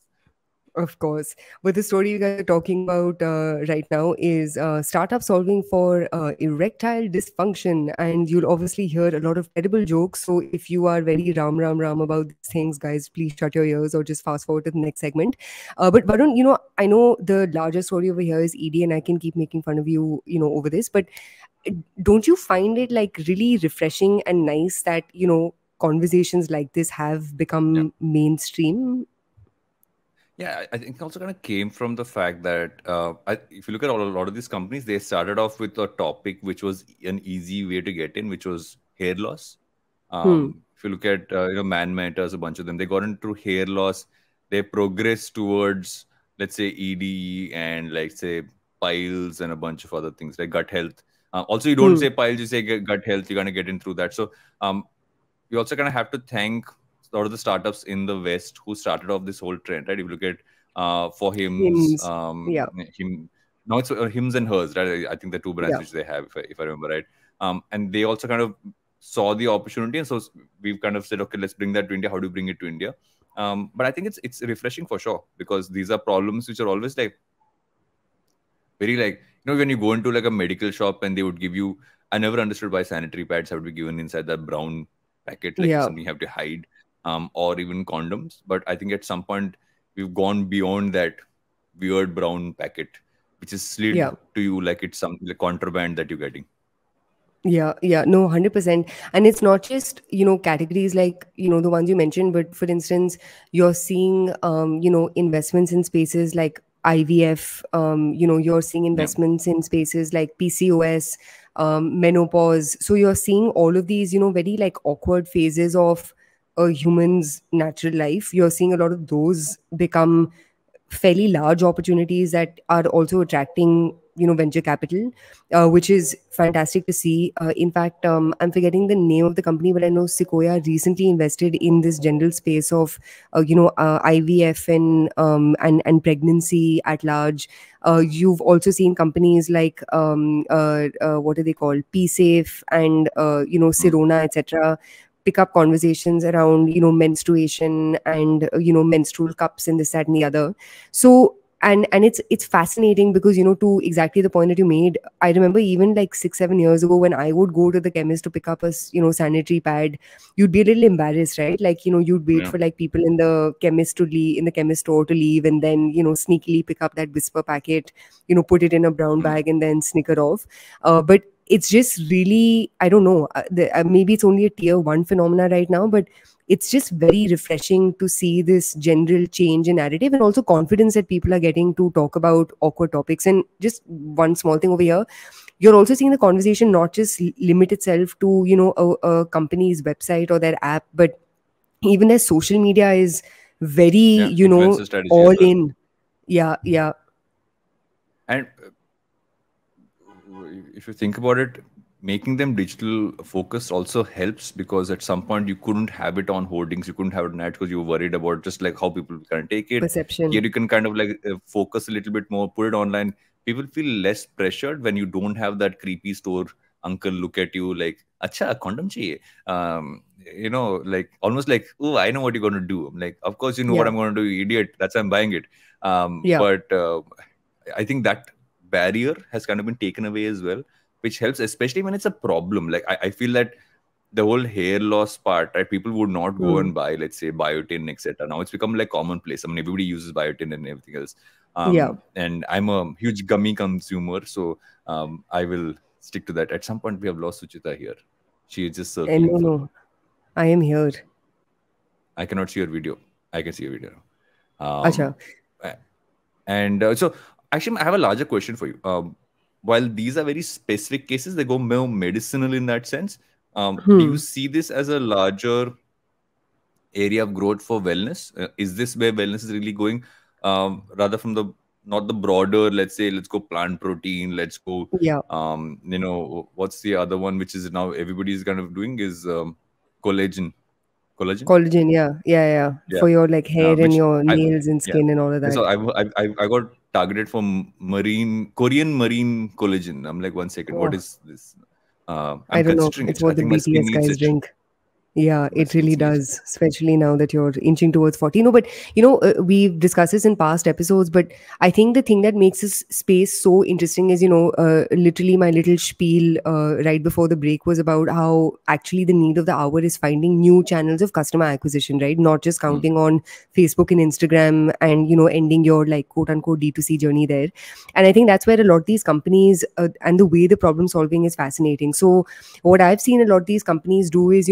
of course. But the story you guys are talking about right now is startup solving for erectile dysfunction. And you'll obviously hear a lot of terrible jokes. So if you are very ram about these things, guys, please shut your ears or just fast forward to the next segment. But Varun, I know the larger story over here is ED, and I can keep making fun of you, over this. But don't you find it like really refreshing and nice that, conversations like this have Yeah. become mainstream? Yeah, I think it also kind of came from the fact that if you look at a lot of these companies, they started off with a topic which was an easy way to get in, which was hair loss. Hmm. If you look at Man Matters, a bunch of them, they got into hair loss. They progressed towards, let's say, ED and like say piles and a bunch of other things like gut health. Also, you don't Hmm. say piles, you say gut health. You're gonna get in through that. So you also kind of have to thank a lot of the startups in the West who started off this whole trend, right? If you look at for Hims, Hymns. Yeah. him, now it's Hims and Hers, right? I think the two brands Yeah. which they have, if I remember right. And they also kind of saw the opportunity, and so we've kind of said, okay, let's bring that to India. How do you bring it to India? But I think it's refreshing for sure, because these are problems which are always like very like, when you go into like a medical shop and they would give you, I never understood why sanitary pads have to be given inside that brown packet, like Yeah. something you have to hide, or even condoms. But I think at some point we've gone beyond that weird brown packet, which is slid Yeah. to you like it's some like contraband that you're getting. Yeah, no, 100%. And it's not just, categories like, the ones you mentioned, but for instance, you're seeing, investments in spaces like IVF, you're seeing Yeah. investments in spaces like PCOS, menopause. So you're seeing all of these, very like awkward phases of a human's natural life. You're seeing a lot of those become fairly large opportunities that are also attracting venture capital, which is fantastic to see. In fact, I'm forgetting the name of the company, but I know Sequoia recently invested in this general space of IVF and pregnancy at large. You've also seen companies like what are they called, PSafe and Mm. Sirona, etc., pick up conversations around menstruation and menstrual cups and this, that, and the other. So and it's fascinating because to exactly the point that you made, I remember even like 6-7 years ago when I would go to the chemist to pick up a sanitary pad, you'd be a little embarrassed, right? Like you'd wait Yeah. for like people in the chemist to leave, in the chemist store to leave, and then sneakily pick up that whisper packet, put it in a brown Mm. bag and then snicker off. But it's just really, I don't know, maybe it's only a tier 1 phenomena right now, but it's just very refreshing to see this general change in narrative, and also confidence that people are getting to talk about awkward topics. And just one small thing over here, you're also seeing the conversation not just limit itself to a company's website or their app, but even their social media is very Yeah. Influencer strategy as all well. in. Yeah. And if you think about it, making them digital focused also helps, because at some point you couldn't have it on hoardings, you couldn't have it on ads because you were worried about just like how people can take it. Perception. Here you can kind of like focus a little bit more, put it online. People feel less pressured when you don't have that creepy store uncle look at you like, "Acha, condom chahiye." Like almost like, "Oh, I know what you're going to do." I'm like, "Of course you know what Yeah. I'm going to do, you idiot. That's why I'm buying it." Yeah. But I think that barrier has kind of been taken away as well, which helps, especially when it's a problem. Like I feel that the whole hair loss part, right? People would not go Hmm. and buy, let's say, biotin, etc. Now it's become like commonplace. I mean, everybody uses biotin and everything else. Yeah. And I'm a huge gummy consumer, so I will stick to that. At some point, we have lost Suchita here. She is just And circling no, for. no, I am here. I cannot see your video. I can see your video. Acha. Um, a- and so, actually, I have a larger question for you. While these are very specific cases, they go more medicinal in that sense. Do you Hmm. see this as a larger area of growth for wellness? Is this where wellness is really going? Rather from the not the broader, let's say, let's go plant protein, let's go, Yeah. what's the other one which is now everybody's kind of doing is collagen. Collagen? Collagen. Yeah. Yeah. Yeah. Yeah. For your like hair and Which your I, nails and yeah. skin and all of So that. I got targeted for Korean marine collagen. I'm like, 1 second, what Oh, is this? I I'm don't know. considering It's it. I what the think my skin BTS needs guys it. drink. Yeah, My it skin really needs it. does, especially now that you're inching towards 40. No, but we've discussed this in past episodes, but I think the thing that makes this space so interesting is, literally my little spiel right before the break was about how actually the need of the hour is finding new channels of customer acquisition, right? Not just Mm, counting on Facebook and Instagram and, ending your like quote unquote D2C journey there. And I think that's where a lot of these companies and the way the problem solving is fascinating. So, what I've seen a lot of these companies do is,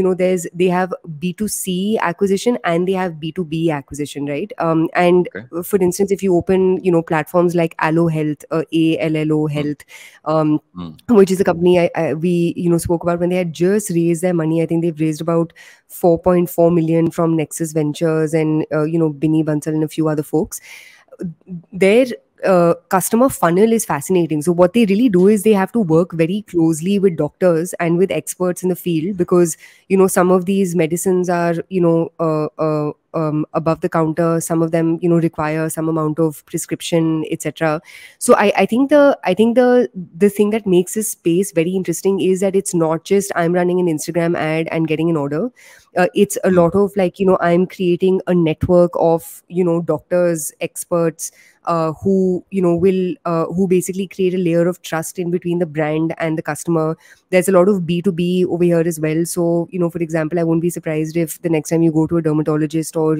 they have B2C acquisition and they have B2B acquisition, right? And okay. for instance, if you open, platforms like Allo Health, ALLO Mm, Health, um, mm, which is a company we spoke about when they had just raised their money. I think they've raised about 4.4 million from Nexus Ventures and Binny Bansal and a few other folks. Their customer funnel is fascinating. So what they really do is they have to mm, work very closely with doctors and with experts in the field, because some of these medicines are above the counter. Some of them require some amount of prescription, etc. So I think the thing that makes this space very interesting is that it's not just I'm running an Instagram ad and getting an order. It's a mm, lot of like I'm creating a network of doctors, experts, who will who basically create a layer of trust in between the brand and the customer. There's a lot of B2B over here as well. So for example, I won't be surprised if the next time you go to a dermatologist or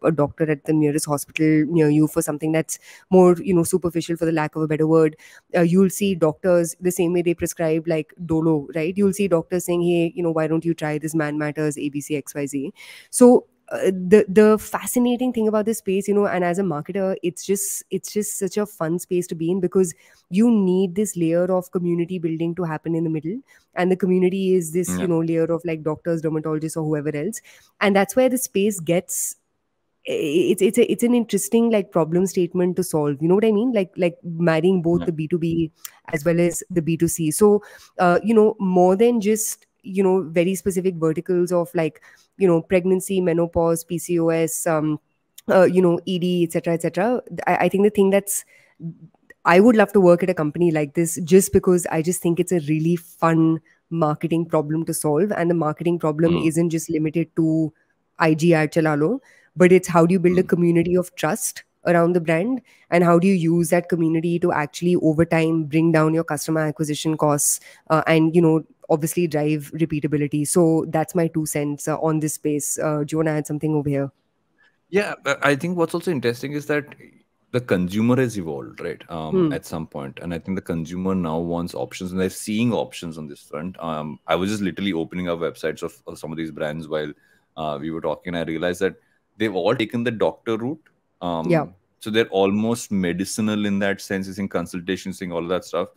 a doctor at the nearest hospital near you for something that's more superficial, for the lack of a better word, you'll see doctors the same way they prescribe like Dolo, right? You'll see doctors saying, hey, why don't you try this Man Matters ABC XYZ. So the fascinating thing about this space, and as a marketer, it's just such a fun space to be in, because you need this layer of community building to happen in the middle, and the community is this yeah. layer of like doctors, dermatologists, or whoever else. And that's where the space gets, it's an interesting like problem statement to solve. You know what I mean? Like marrying both Yeah. the B2B as well as the B2C. So more than just very specific verticals of like pregnancy, menopause, PCOS, ED, etc., etc. I think the thing that's, I would love to work at a company like this, just because I just think it's a really fun marketing problem to solve. And the marketing problem Mm, isn't just limited to IG ad chalalo, but it's how do you build a mm. community of trust around the brand, and how do you use that community to actually over time bring down your customer acquisition costs, and obviously drive repeatability. So that's my 2 cents on this space. Do you want to add something over here? Yeah, but I think what's also interesting is that the consumer has evolved, right? Hmm. At some point, and I think the consumer now wants options, and they're seeing options on this front. I was just literally opening up websites of some of these brands while we were talking. I realized that they've all taken the doctor route. Yeah. So they're almost medicinal in that sense, using consultations, using all of that stuff.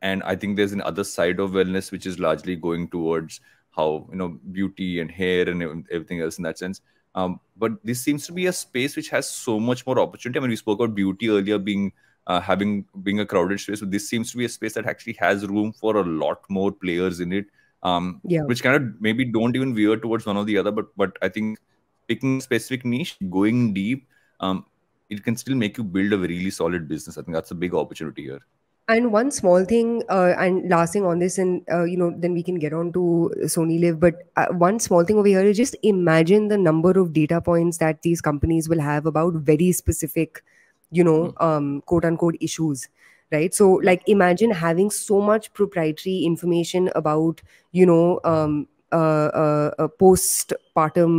And I think there's an other side of wellness which is largely going towards how beauty and hair and everything else in that sense. But this seems to be a space which has so much more opportunity. I mean, we spoke about beauty earlier being being a crowded space, but this seems to be a space that actually has room for a lot more players in it, Yeah. which kind of maybe don't even veer towards one or the other. But I think picking a specific niche, going deep, it can still make you build a really solid business. I think that's a big opportunity here. And one small thing, and last thing on this, and then we can get on to Sony Live. But one small thing over here is just imagine the number of data points that these companies will have about very specific, Mm, quote unquote issues, right? So Yeah. like imagine having so much proprietary information about, you know, postpartum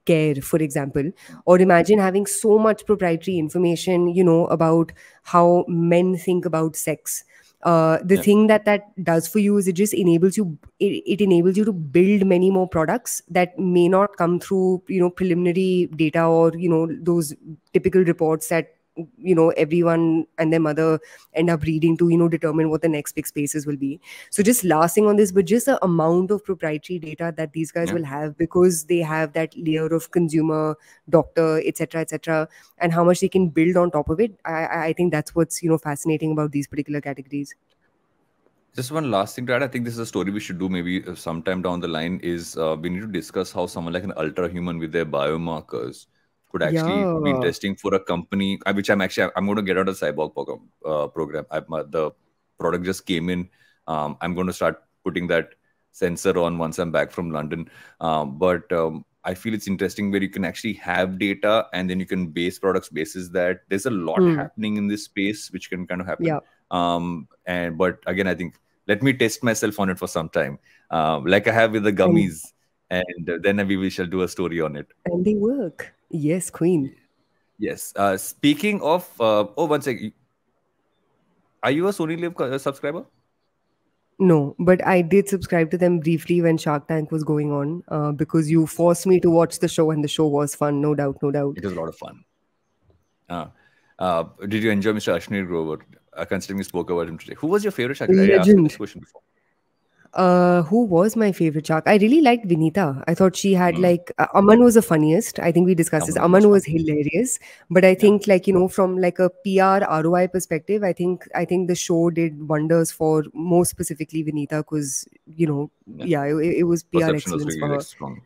care, for example, or imagine having so much proprietary information, you know, about how men think about sex. The Yeah. thing that does for you is it just enables you, it enables you to build many more products that may not come through, you know, preliminary data, or, you know, those typical reports that, you know, everyone and their mother end up reading to, you know, determine what the next big spaces will be. So just lasting on this, but just the amount of proprietary data that these guys Yeah. will have, because they have that layer of consumer, doctor, etc., etc., and how much they can build on top of it. I think that's what's, you know, fascinating about these particular categories. Just one last thing to add. I think this is a story we should do maybe sometime down the line. Is we need to discuss how someone like an ultra human with their biomarkers could actually be Yeah. interesting for a company. Which I'm going to get out of the cyborg program. The product just came in. I'm going to start putting that sensor on once I'm back from London. But I feel it's interesting where you can actually have data and then you can base products basis that. There's a lot Hmm. happening in this space which can kind of happen. Yeah. And but again, I think let me test myself on it for some time, like I have with the And gummies, and then we shall do a story on it. and they work. Yes, queen. Yes. Speaking of, oh, one second. Are you a Sony Live subscriber? No, but I did subscribe to them briefly when Shark Tank was going on, because you forced me to watch the show, and the show was fun, no doubt, no doubt. It was a lot of fun. Uh, did you enjoy Mr. Ashwini Grover? Considering we spoke about him today, who was your favorite Shakir? I asked you this Legend. question before. Who was my favorite shark? I really liked Vinita. I thought she had Mm. like Aman was the funniest. I think we discussed this. Someone was the most Aman fun. was hilarious, but I Yeah. think, like, you know, from like a PR ROI perspective, I think the show did wonders for, more specifically, Vinita, because, you know, Yeah. yeah, it was PR Perception was excellence really for like her. strong.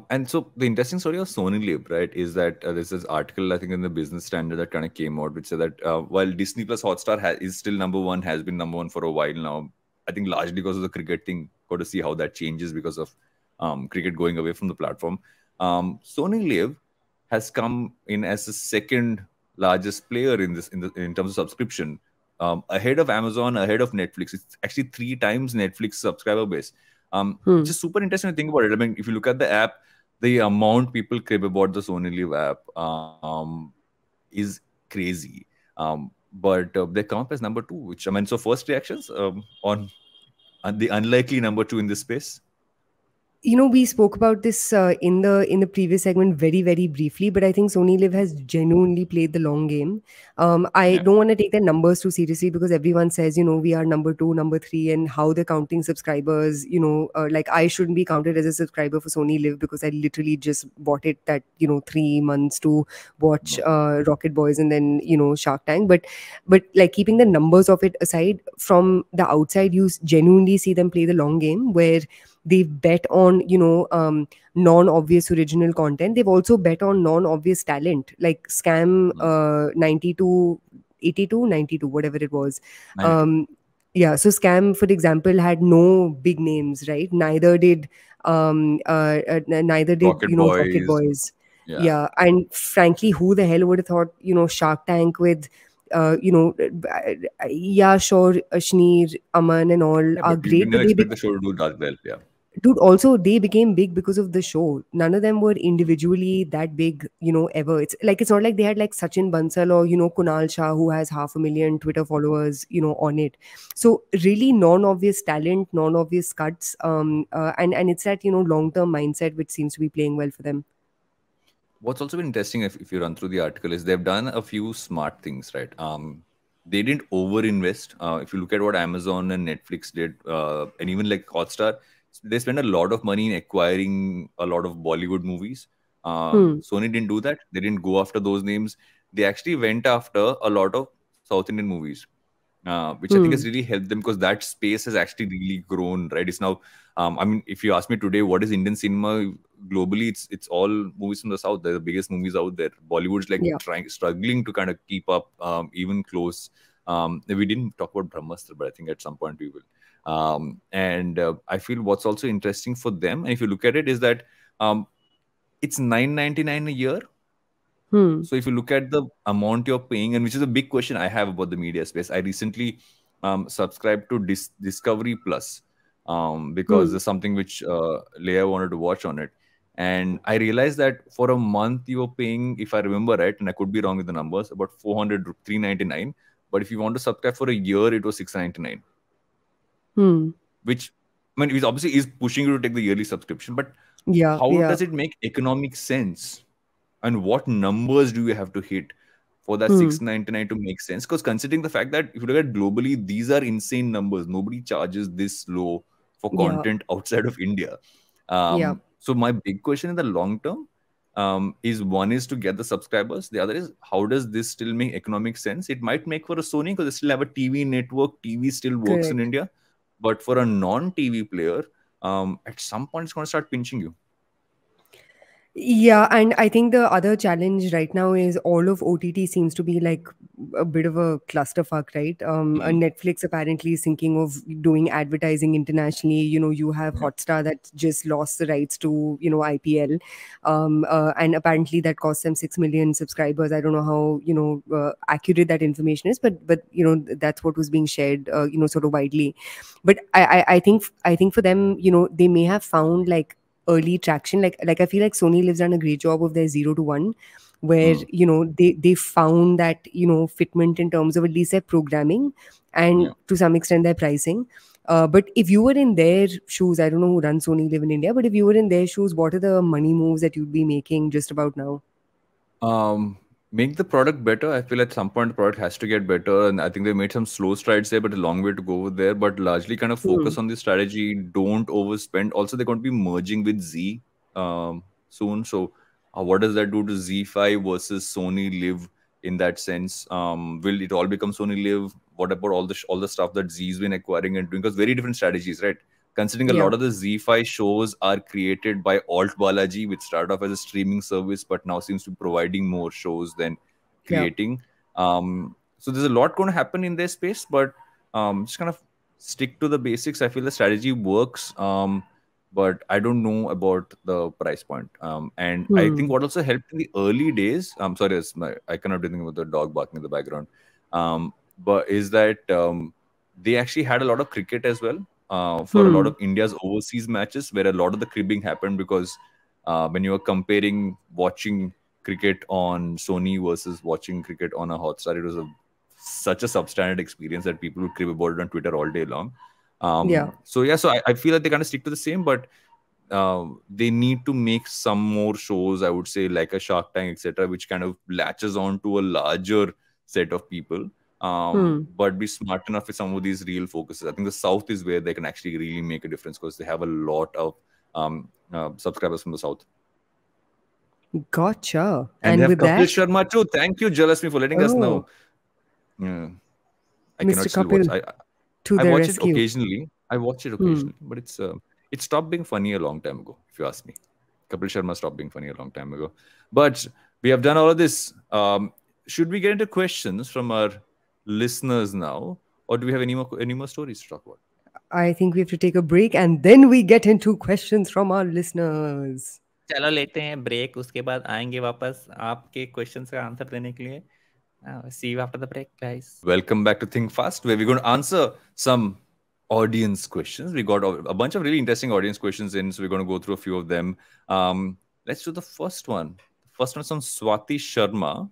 And so the interesting story of SonyLIV, right, is that there's this article I think in the Business Standard that kind of came out, which said that while Disney Plus Hotstar is still number one, has been number one for a while now. I think largely because of the cricket thing. Got to see how that changes because of cricket going away from the platform. SonyLIV has come in as the second largest player in this in terms of subscription, ahead of Amazon, ahead of Netflix. It's actually 3 times Netflix subscriber base. Which Hmm. is super interesting to think about it. I mean, if you look at the app, the amount people crib about the SonyLIV app is crazy. But they come up as number two, which I mean, so first reactions on the unlikely number two in this space. You know, we spoke about this in the previous segment very, very briefly, but I think Sony Live has genuinely played the long game. I Yeah. don't want to take their numbers too seriously, because everyone says, you know, we are number two, number three, and how they're counting subscribers. You know, like, I shouldn't be counted as a subscriber for Sony Live, because I literally just bought it that, you know, 3 months to watch No. Rocket Boys and then, you know, Shark Tank. But like, keeping the numbers of it aside, from the outside, you genuinely see them play the long game, where they've bet on, you know, non-obvious original content. They've also bet on non-obvious talent, like Scam, Mm. 92, 82, 92, whatever it was. 92. um yeah, so Scam, for example, had no big names, right? Neither did, Rocket you know, Rocket Boys. Boys. Yeah. Yeah, and frankly, who the hell would have thought, you know, Shark Tank with yeah, sure, Ashneer, Aman and all Yeah, are but we great, never but they, expect the show to do that well. Yeah. dude, also they became big because of the show. None of them were individually that big, you know, ever. It's like, it's not like they had like Sachin Bansal or, you know, Kunal Shah, who has 500,000 Twitter followers, you know, on it. So really non-obvious talent, non-obvious cuts, and it's that, you know, long-term mindset which seems to be playing well for them. What's also been interesting, if you run through the article, is they've done a few smart things, right? They didn't overinvest. If you look at what Amazon and Netflix did, and even like Hotstar, they spend a lot of money in acquiring a lot of Bollywood movies. Hmm. Sony didn't do that. They didn't go after those names. They actually went after a lot of South Indian movies, which I think has Hmm. really helped them, because that space has actually really grown, right? It's now, I mean, if you ask me today, what is Indian cinema globally? It's all movies from the South. They're the biggest movies out there. Bollywood's like Yeah. struggling to kind of keep up, even close. We didn't talk about Brahmastra, but I think at some point we will. And I feel what's also interesting for them, and if you look at it, is that it's 9.99 a year, Hmm. So if you look at the amount you're paying, and which is a big question I have about the media space, I recently subscribed to Discovery Plus because Hmm. there's something which Leia wanted to watch on it. And I realized that for a month you were paying, if I remember right, and I could be wrong with the numbers, about 399. But if you want to subscribe for a year, it was 699, Hmm. which, I mean, it obviously is pushing you to take the yearly subscription. But Yeah. how Yeah. does it make economic sense? And what numbers do you have to hit for that Hmm. 699 to make sense? Because considering the fact that if you look at globally, these are insane numbers. Nobody charges this low for Yeah. content outside of India. Yeah. So my big question in the long term is, one is to get the subscribers. The other is, how does this still make economic sense? It might make for a Sony because they still have a TV network. TV still works in Correct. India. But for a non-TV player, at some point it's going to start pinching you. Yeah, and I think the other challenge right now is all of OTT seems to be like a bit of a clusterfuck, right? Netflix apparently is thinking of doing advertising internationally. You have Yeah. Hotstar that just lost the rights to IPL, and apparently that cost them 6 million subscribers. I don't know how accurate that information is, but that's what was being shared, sort of widely. But I think for them, they may have found like early traction. Like I feel like SonyLIV's done a great job of their 0 to 1, where Mm. they found that fitment in terms of at least their programming and Yeah. to some extent their pricing. But if you were in their shoes, I don't know who runs SonyLIV in India, but if you were in their shoes, what are the money moves that you'd be making just about now? um Make the product better. I feel at some point the product has to get better, and I think they made some slow strides there, but a long way to go there. But largely kind of Hmm. focus on the strategy, don't overspend. Also, they're going to be merging with Z soon. So what does that do to Z5 versus Sony Live in that sense? Will it all become Sony Live? What about all the stuff that Z's been acquiring and doing? Because very different strategies, right? Considering a Yeah. lot of the Z5 shows are created by Alt Balaji, which started off as a streaming service, but now seems to be providing more shows than Yeah. creating. So there's a lot going to happen in their space, but just kind of stick to the basics. I feel the strategy works, but I don't know about the price point. And I think Hmm. what also helped in the early days, I'm sorry, I cannot do anything about the dog barking in the background, but is that they actually had a lot of cricket as well for a lot Hmm. of India's overseas matches, where a lot of the cribbing happened because when you were comparing watching cricket on Sony versus watching cricket on a Hotstar, it was such a substandard experience that people would crib about it on Twitter all day long. Yeah. So yeah, so I feel like they kind of stick to the same, but they need to make some more shows, I would say, like a Shark Tank, etc., which kind of latches on to a larger set of people. Hmm. But be smart enough with some of these real focuses. I think the South is where they can actually really make a difference because they have a lot of subscribers from the South. Gotcha. And they And have with Kapil that, Sharma too. Thank you, Jalasmi, for letting us know. oh, Yeah, I Mr. cannot still watch. Kapil to I the watch it rescue. occasionally. I watch it Hmm. occasionally, but it stopped being funny a long time ago, if you ask me. Kapil Sharma stopped being funny a long time ago. But we have done all of this. Should we get into questions from our listeners now, or do we have any more stories to talk about? I think we have to take a break and then we get into questions from our listeners. चलो लेते हैं break, उसके बाद आएंगे वापस आपके questions का answer देने के लिए. See you after the break, guys. Welcome back to Think Fast, where we're going to answer some audience questions. We got a bunch of really interesting audience questions in, so we're going to go through a few of them. Let's do the first one. The first one's from Swati Sharma.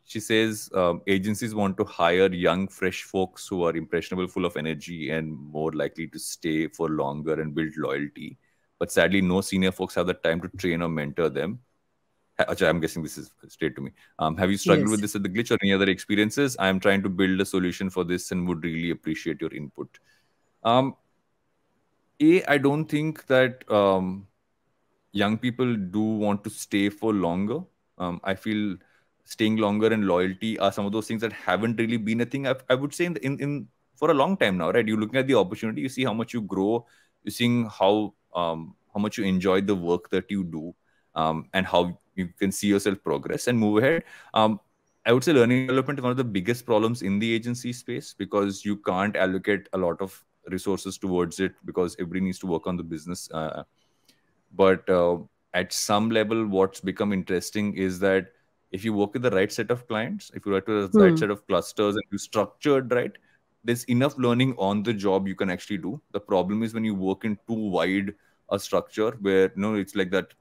She says agencies want to hire young, fresh folks who are impressionable, full of energy, and more likely to stay for longer and build loyalty. But sadly, no senior folks have the time to train or mentor them. Achha, I'm guessing this is straight to me. Have you struggled with Yes. this at the Glitch or any other experiences? I'm trying to build a solution for this and would really appreciate your input. I don't think that young people do want to stay for longer. I feel staying longer and loyalty are some of those things that haven't really been a thing. I would say in for a long time now, right? You're looking at the opportunity, you see how much you grow, you're seeing how much you enjoy the work that you do, and how you can see yourself progress and move ahead. I would say learning development is one of the biggest problems in the agency space because you can't allocate a lot of resources towards it because everybody needs to work on the business. But at some level, what's become interesting is that if you work with the right set of clients, if you work with the right set of clusters and you structured right, there's enough learning on the job you can actually do. The problem is when you work in too wide a structure where it's like that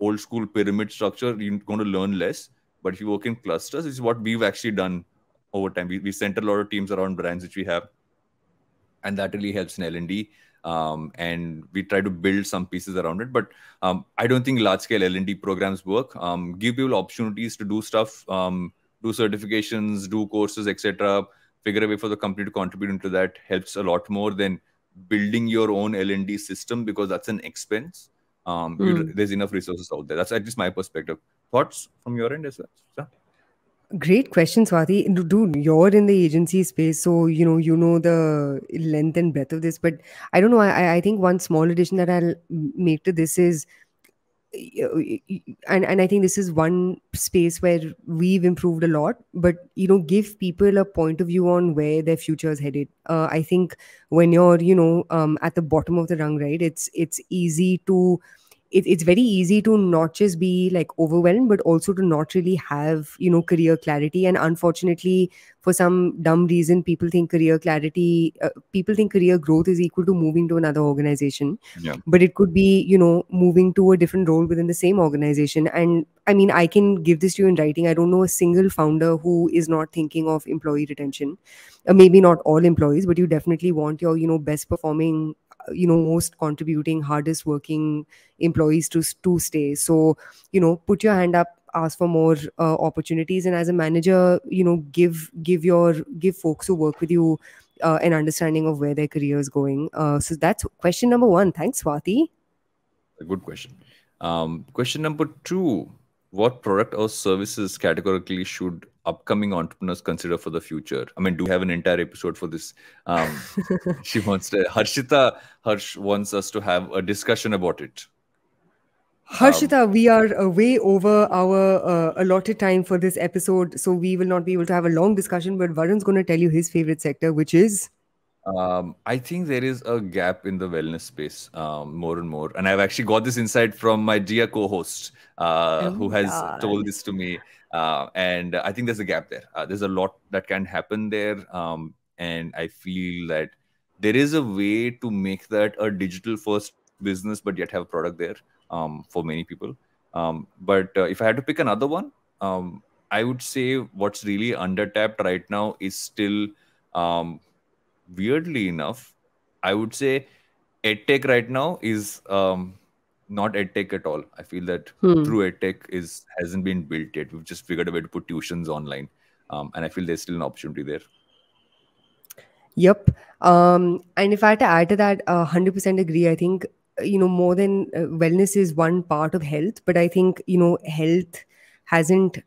old school pyramid structure, you're going to learn less. But if you work in clusters, it's what we've actually done over time. We center a lot of teams around brands which we have, and that really helps in L&D. And we try to build some pieces around it. But I don't think large-scale L&D programs work. Give people opportunities to do stuff, do certifications, do courses, etc. Figure a way for the company to contribute into that helps a lot more than building your own L&D system, because that's an expense. There's enough resources out there. That's at least my perspective. Thoughts from your end as well? Sir? Great question, Swati. Dude, you're in the agency space, so you know the length and breadth of this. But I don't know. I think one small addition that I'll make to this is, and I think this is one space where we've improved a lot. But give people a point of view on where their future is headed. I think when you're at the bottom of the rung, right? It's easy to. It's very easy to not just be like overwhelmed, but also to not really have, career clarity. And unfortunately, for some dumb reason, people think career growth is equal to moving to another organization. Yeah. But it could be, moving to a different role within the same organization. And I mean, I can give this to you in writing. I don't know a single founder who is not thinking of employee retention. Maybe not all employees, but you definitely want your, best performing, most contributing, hardest working employees to stay. So put your hand up, ask for more opportunities, and as a manager, give folks who work with you an understanding of where their career is going. So that's question number one. Thanks, Swati. A good question. Question number two: what product or services categorically should upcoming entrepreneurs consider for the future? I mean, do we have an entire episode for this? She wants to. Harsh wants us to have a discussion about it. Harshita, we are way over our allotted time for this episode, so we will not be able to have a long discussion, but Varun's going to tell you his favorite sector, which is... I think there is a gap in the wellness space more and more. And I've actually got this insight from my dear co-host who has told this to me. And I think there's a gap there. There's a lot that can happen there. And I feel that there is a way to make that a digital first business, but yet have a product there for many people. But if I had to pick another one, I would say what's really undertapped right now is still... weirdly enough, I would say EdTech right now is not EdTech at all. I feel that through EdTech hasn't been built yet. We've just figured a way to put tuitions online. And I feel there's still an opportunity there. Yep. And if I had to add to that, 100% agree. I think, more than wellness is one part of health, but I think, health hasn't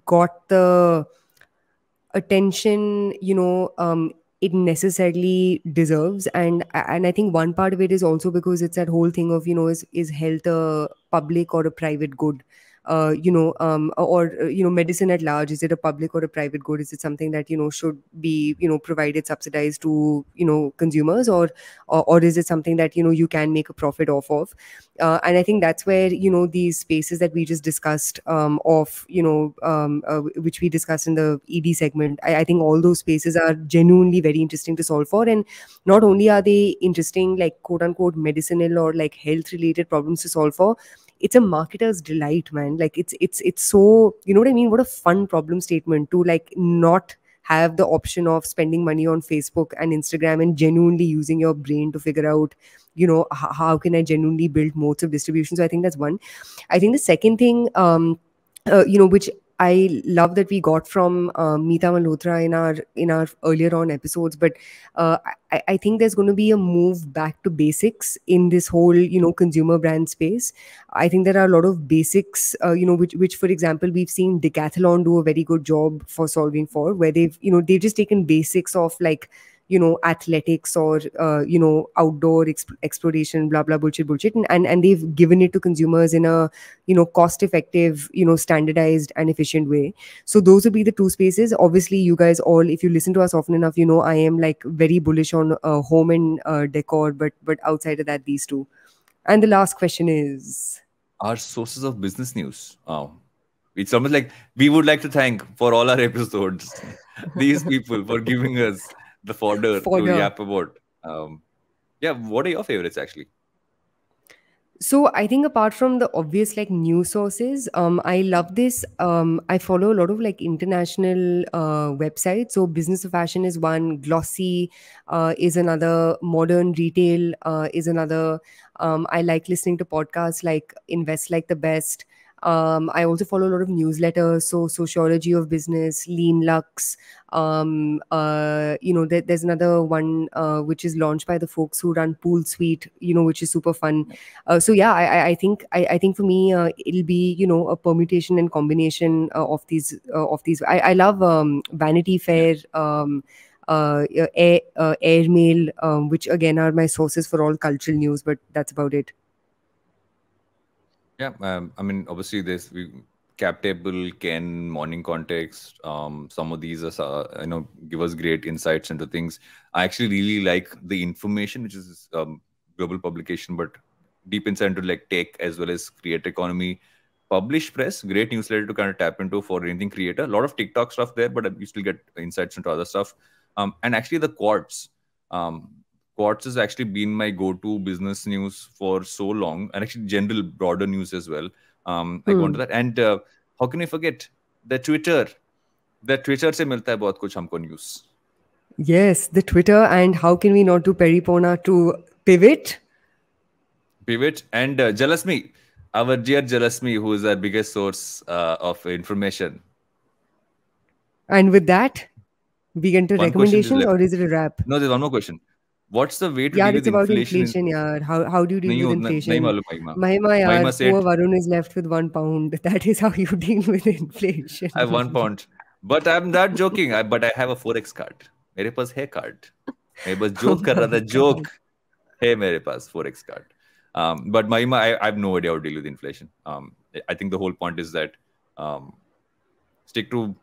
got the attention, it necessarily deserves. And I think one part of it is also because it's that whole thing of, is health a public or a private good? Medicine at large, is it a public or a private good? Is it something that, should be, provided, subsidized to, consumers, or is it something that, you can make a profit off of? And I think that's where, these spaces that we just discussed which we discussed in the ED segment, I think all those spaces are genuinely very interesting to solve for. And not only are they interesting, like quote unquote medicinal or like health related problems to solve for, it's a marketer's delight, man. Like it's so, you know what I mean? What a fun problem statement to like not have the option of spending money on Facebook and Instagram and genuinely using your brain to figure out, how can I genuinely build modes of distribution? So I think that's one. I think the second thing, which I love that we got from Meeta Malhotra in our earlier on episodes, but I think there's going to be a move back to basics in this whole consumer brand space. I think there are a lot of basics, which for example we've seen Decathlon do a very good job for solving for, where they've just taken basics of like athletics or outdoor exploration, blah blah bullshit, and they've given it to consumers in a cost effective, standardized and efficient way. So those would be the two spaces. Obviously you guys all, if you listen to us often enough, I am like very bullish on home and decor, but outside of that, these two. And the last question is... Our sources of business news. It's almost like we would like to thank for all our episodes these people for giving us the fodder to yap about. What are your favorites actually? So I think apart from the obvious like news sources, I love this. I follow a lot of like international websites. So Business of Fashion is one, Glossy is another, Modern Retail is another. I like listening to podcasts like Invest Like the Best. I also follow a lot of newsletters. So Sociology of Business, Lean Lux. There's another one which is launched by the folks who run Pool Suite, which is super fun. I think for me it'll be a permutation and combination of these. I love Vanity Fair, Airmail, which again are my sources for all cultural news, but that's about it. Yeah, I mean, obviously, Cap Table, Ken, Morning Context. Some of these are, give us great insights into things. I actually really like the information, which is global publication, but deep insight into like tech as well as creator economy. Publish Press, great newsletter to kind of tap into for anything creator. A lot of TikTok stuff there, but you still get insights into other stuff. And actually, the Quartz. Quartz has actually been my go-to business news for so long, and actually general broader news as well. I go into that. And how can we forget the Twitter? The Twitter se milta hai bahut kuch humko news. Yes, the Twitter, and how can we not do Peripona to Pivot? Pivot and Jalasmi, our dear Jalasmi, who is our biggest source of information. And with that, we get to recommendations, or is it a wrap? No, there's one more question. What's the way to deal with inflation? How do you deal with inflation? Mahima, poor Varun is left with £1. That is how you deal with inflation. I have £1. But I'm not joking. But I have a Forex card. मेरे पास है card. मैं बस joke कर रहा था. Joke है मेरे पास Forex card. But Mahima, I have no idea how to deal with inflation. I think the whole point is that stick to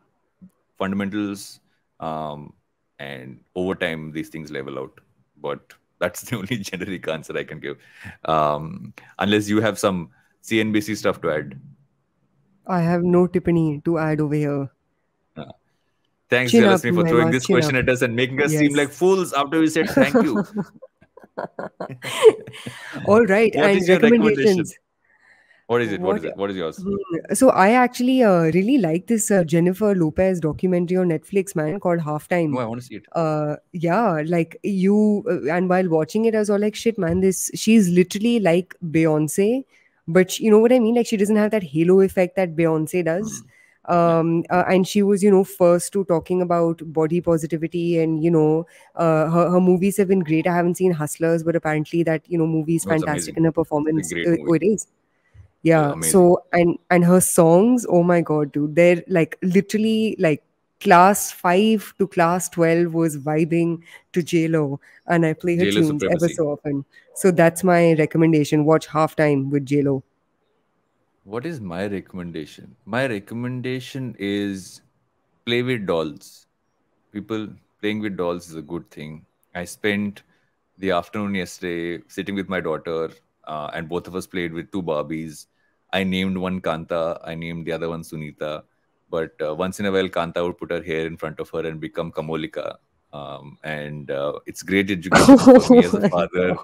fundamentals, and over time these things level out. But that's the only generic answer I can give. Unless you have some CNBC stuff to add. I have no tippany to add over here. Thanks, Jalasmi, for throwing this question at us and making us seem like fools after we said thank you. All right. What is your recommendation? What is it? What is yours? So I actually really like this Jennifer Lopez documentary on Netflix, man, called Halftime. Oh, I want to see it. Like you, and while watching it, I was all like, shit, man, she's literally like Beyonce, but you know what I mean? Like she doesn't have that halo effect that Beyonce does. And she was, first to talking about body positivity, and her movies have been great. I haven't seen Hustlers, but apparently that movie is fantastic in her performance. It is. Yeah. So and her songs, oh my god, dude, they're like literally like class 5 to class 12 was vibing to J-Lo, and I play her tunes ever so often. So that's my recommendation. Watch Halftime with J-Lo. What is my recommendation? My recommendation is play with dolls. People playing with dolls is a good thing. I spent the afternoon yesterday sitting with my daughter, and both of us played with 2 Barbies. I named one Kanta, I named the other one Sunita. But once in a while, Kanta would put her hair in front of her and become Kamolika. And it's great education for me as a father.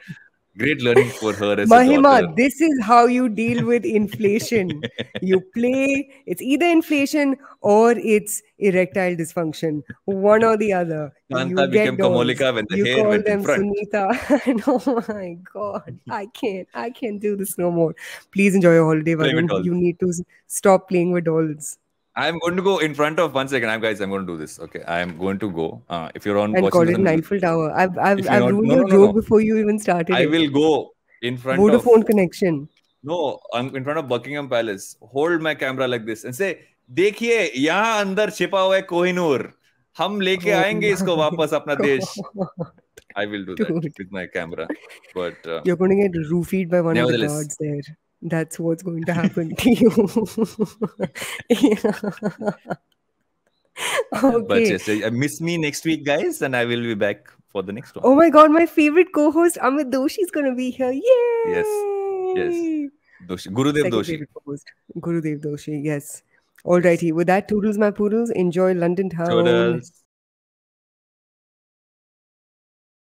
Great learning for her as Mahima, a daughter. This is how you deal with inflation. You play, it's either inflation or it's erectile dysfunction. One or the other. Kanta became Kamolika when the hair went in front. Sunita. And oh my God, I can't do this no more. Please enjoy your holiday, Varun. You need to stop playing with dolls. I'm going to go in front of 1 second. I'm going to do this. Okay, I'm going to go. If you're on, and call it an Eiffel Tower. I've ruined your joke before you even started. I will go in front of Vodafone connection. No, I'm in front of Buckingham Palace. Hold my camera like this and say, देखिए यहाँ अंदर छिपा हुआ है कोहिनूर. हम लेके आएंगे इसको वापस अपना देश. I will do that with my camera. But you're going to get roofied by one of the guards there. That's what's going to happen to you. Okay. But yes, miss me next week, guys, and I will be back for the next one. Oh my God, my favorite co-host Amit Doshi is going to be here. Yay! Yes. Yay! Doshi. Gurudev Second Doshi. favorite co-host, Gurudev Doshi. Yes. Alrighty. With that, toodles my poodles. Enjoy London town. Toodles.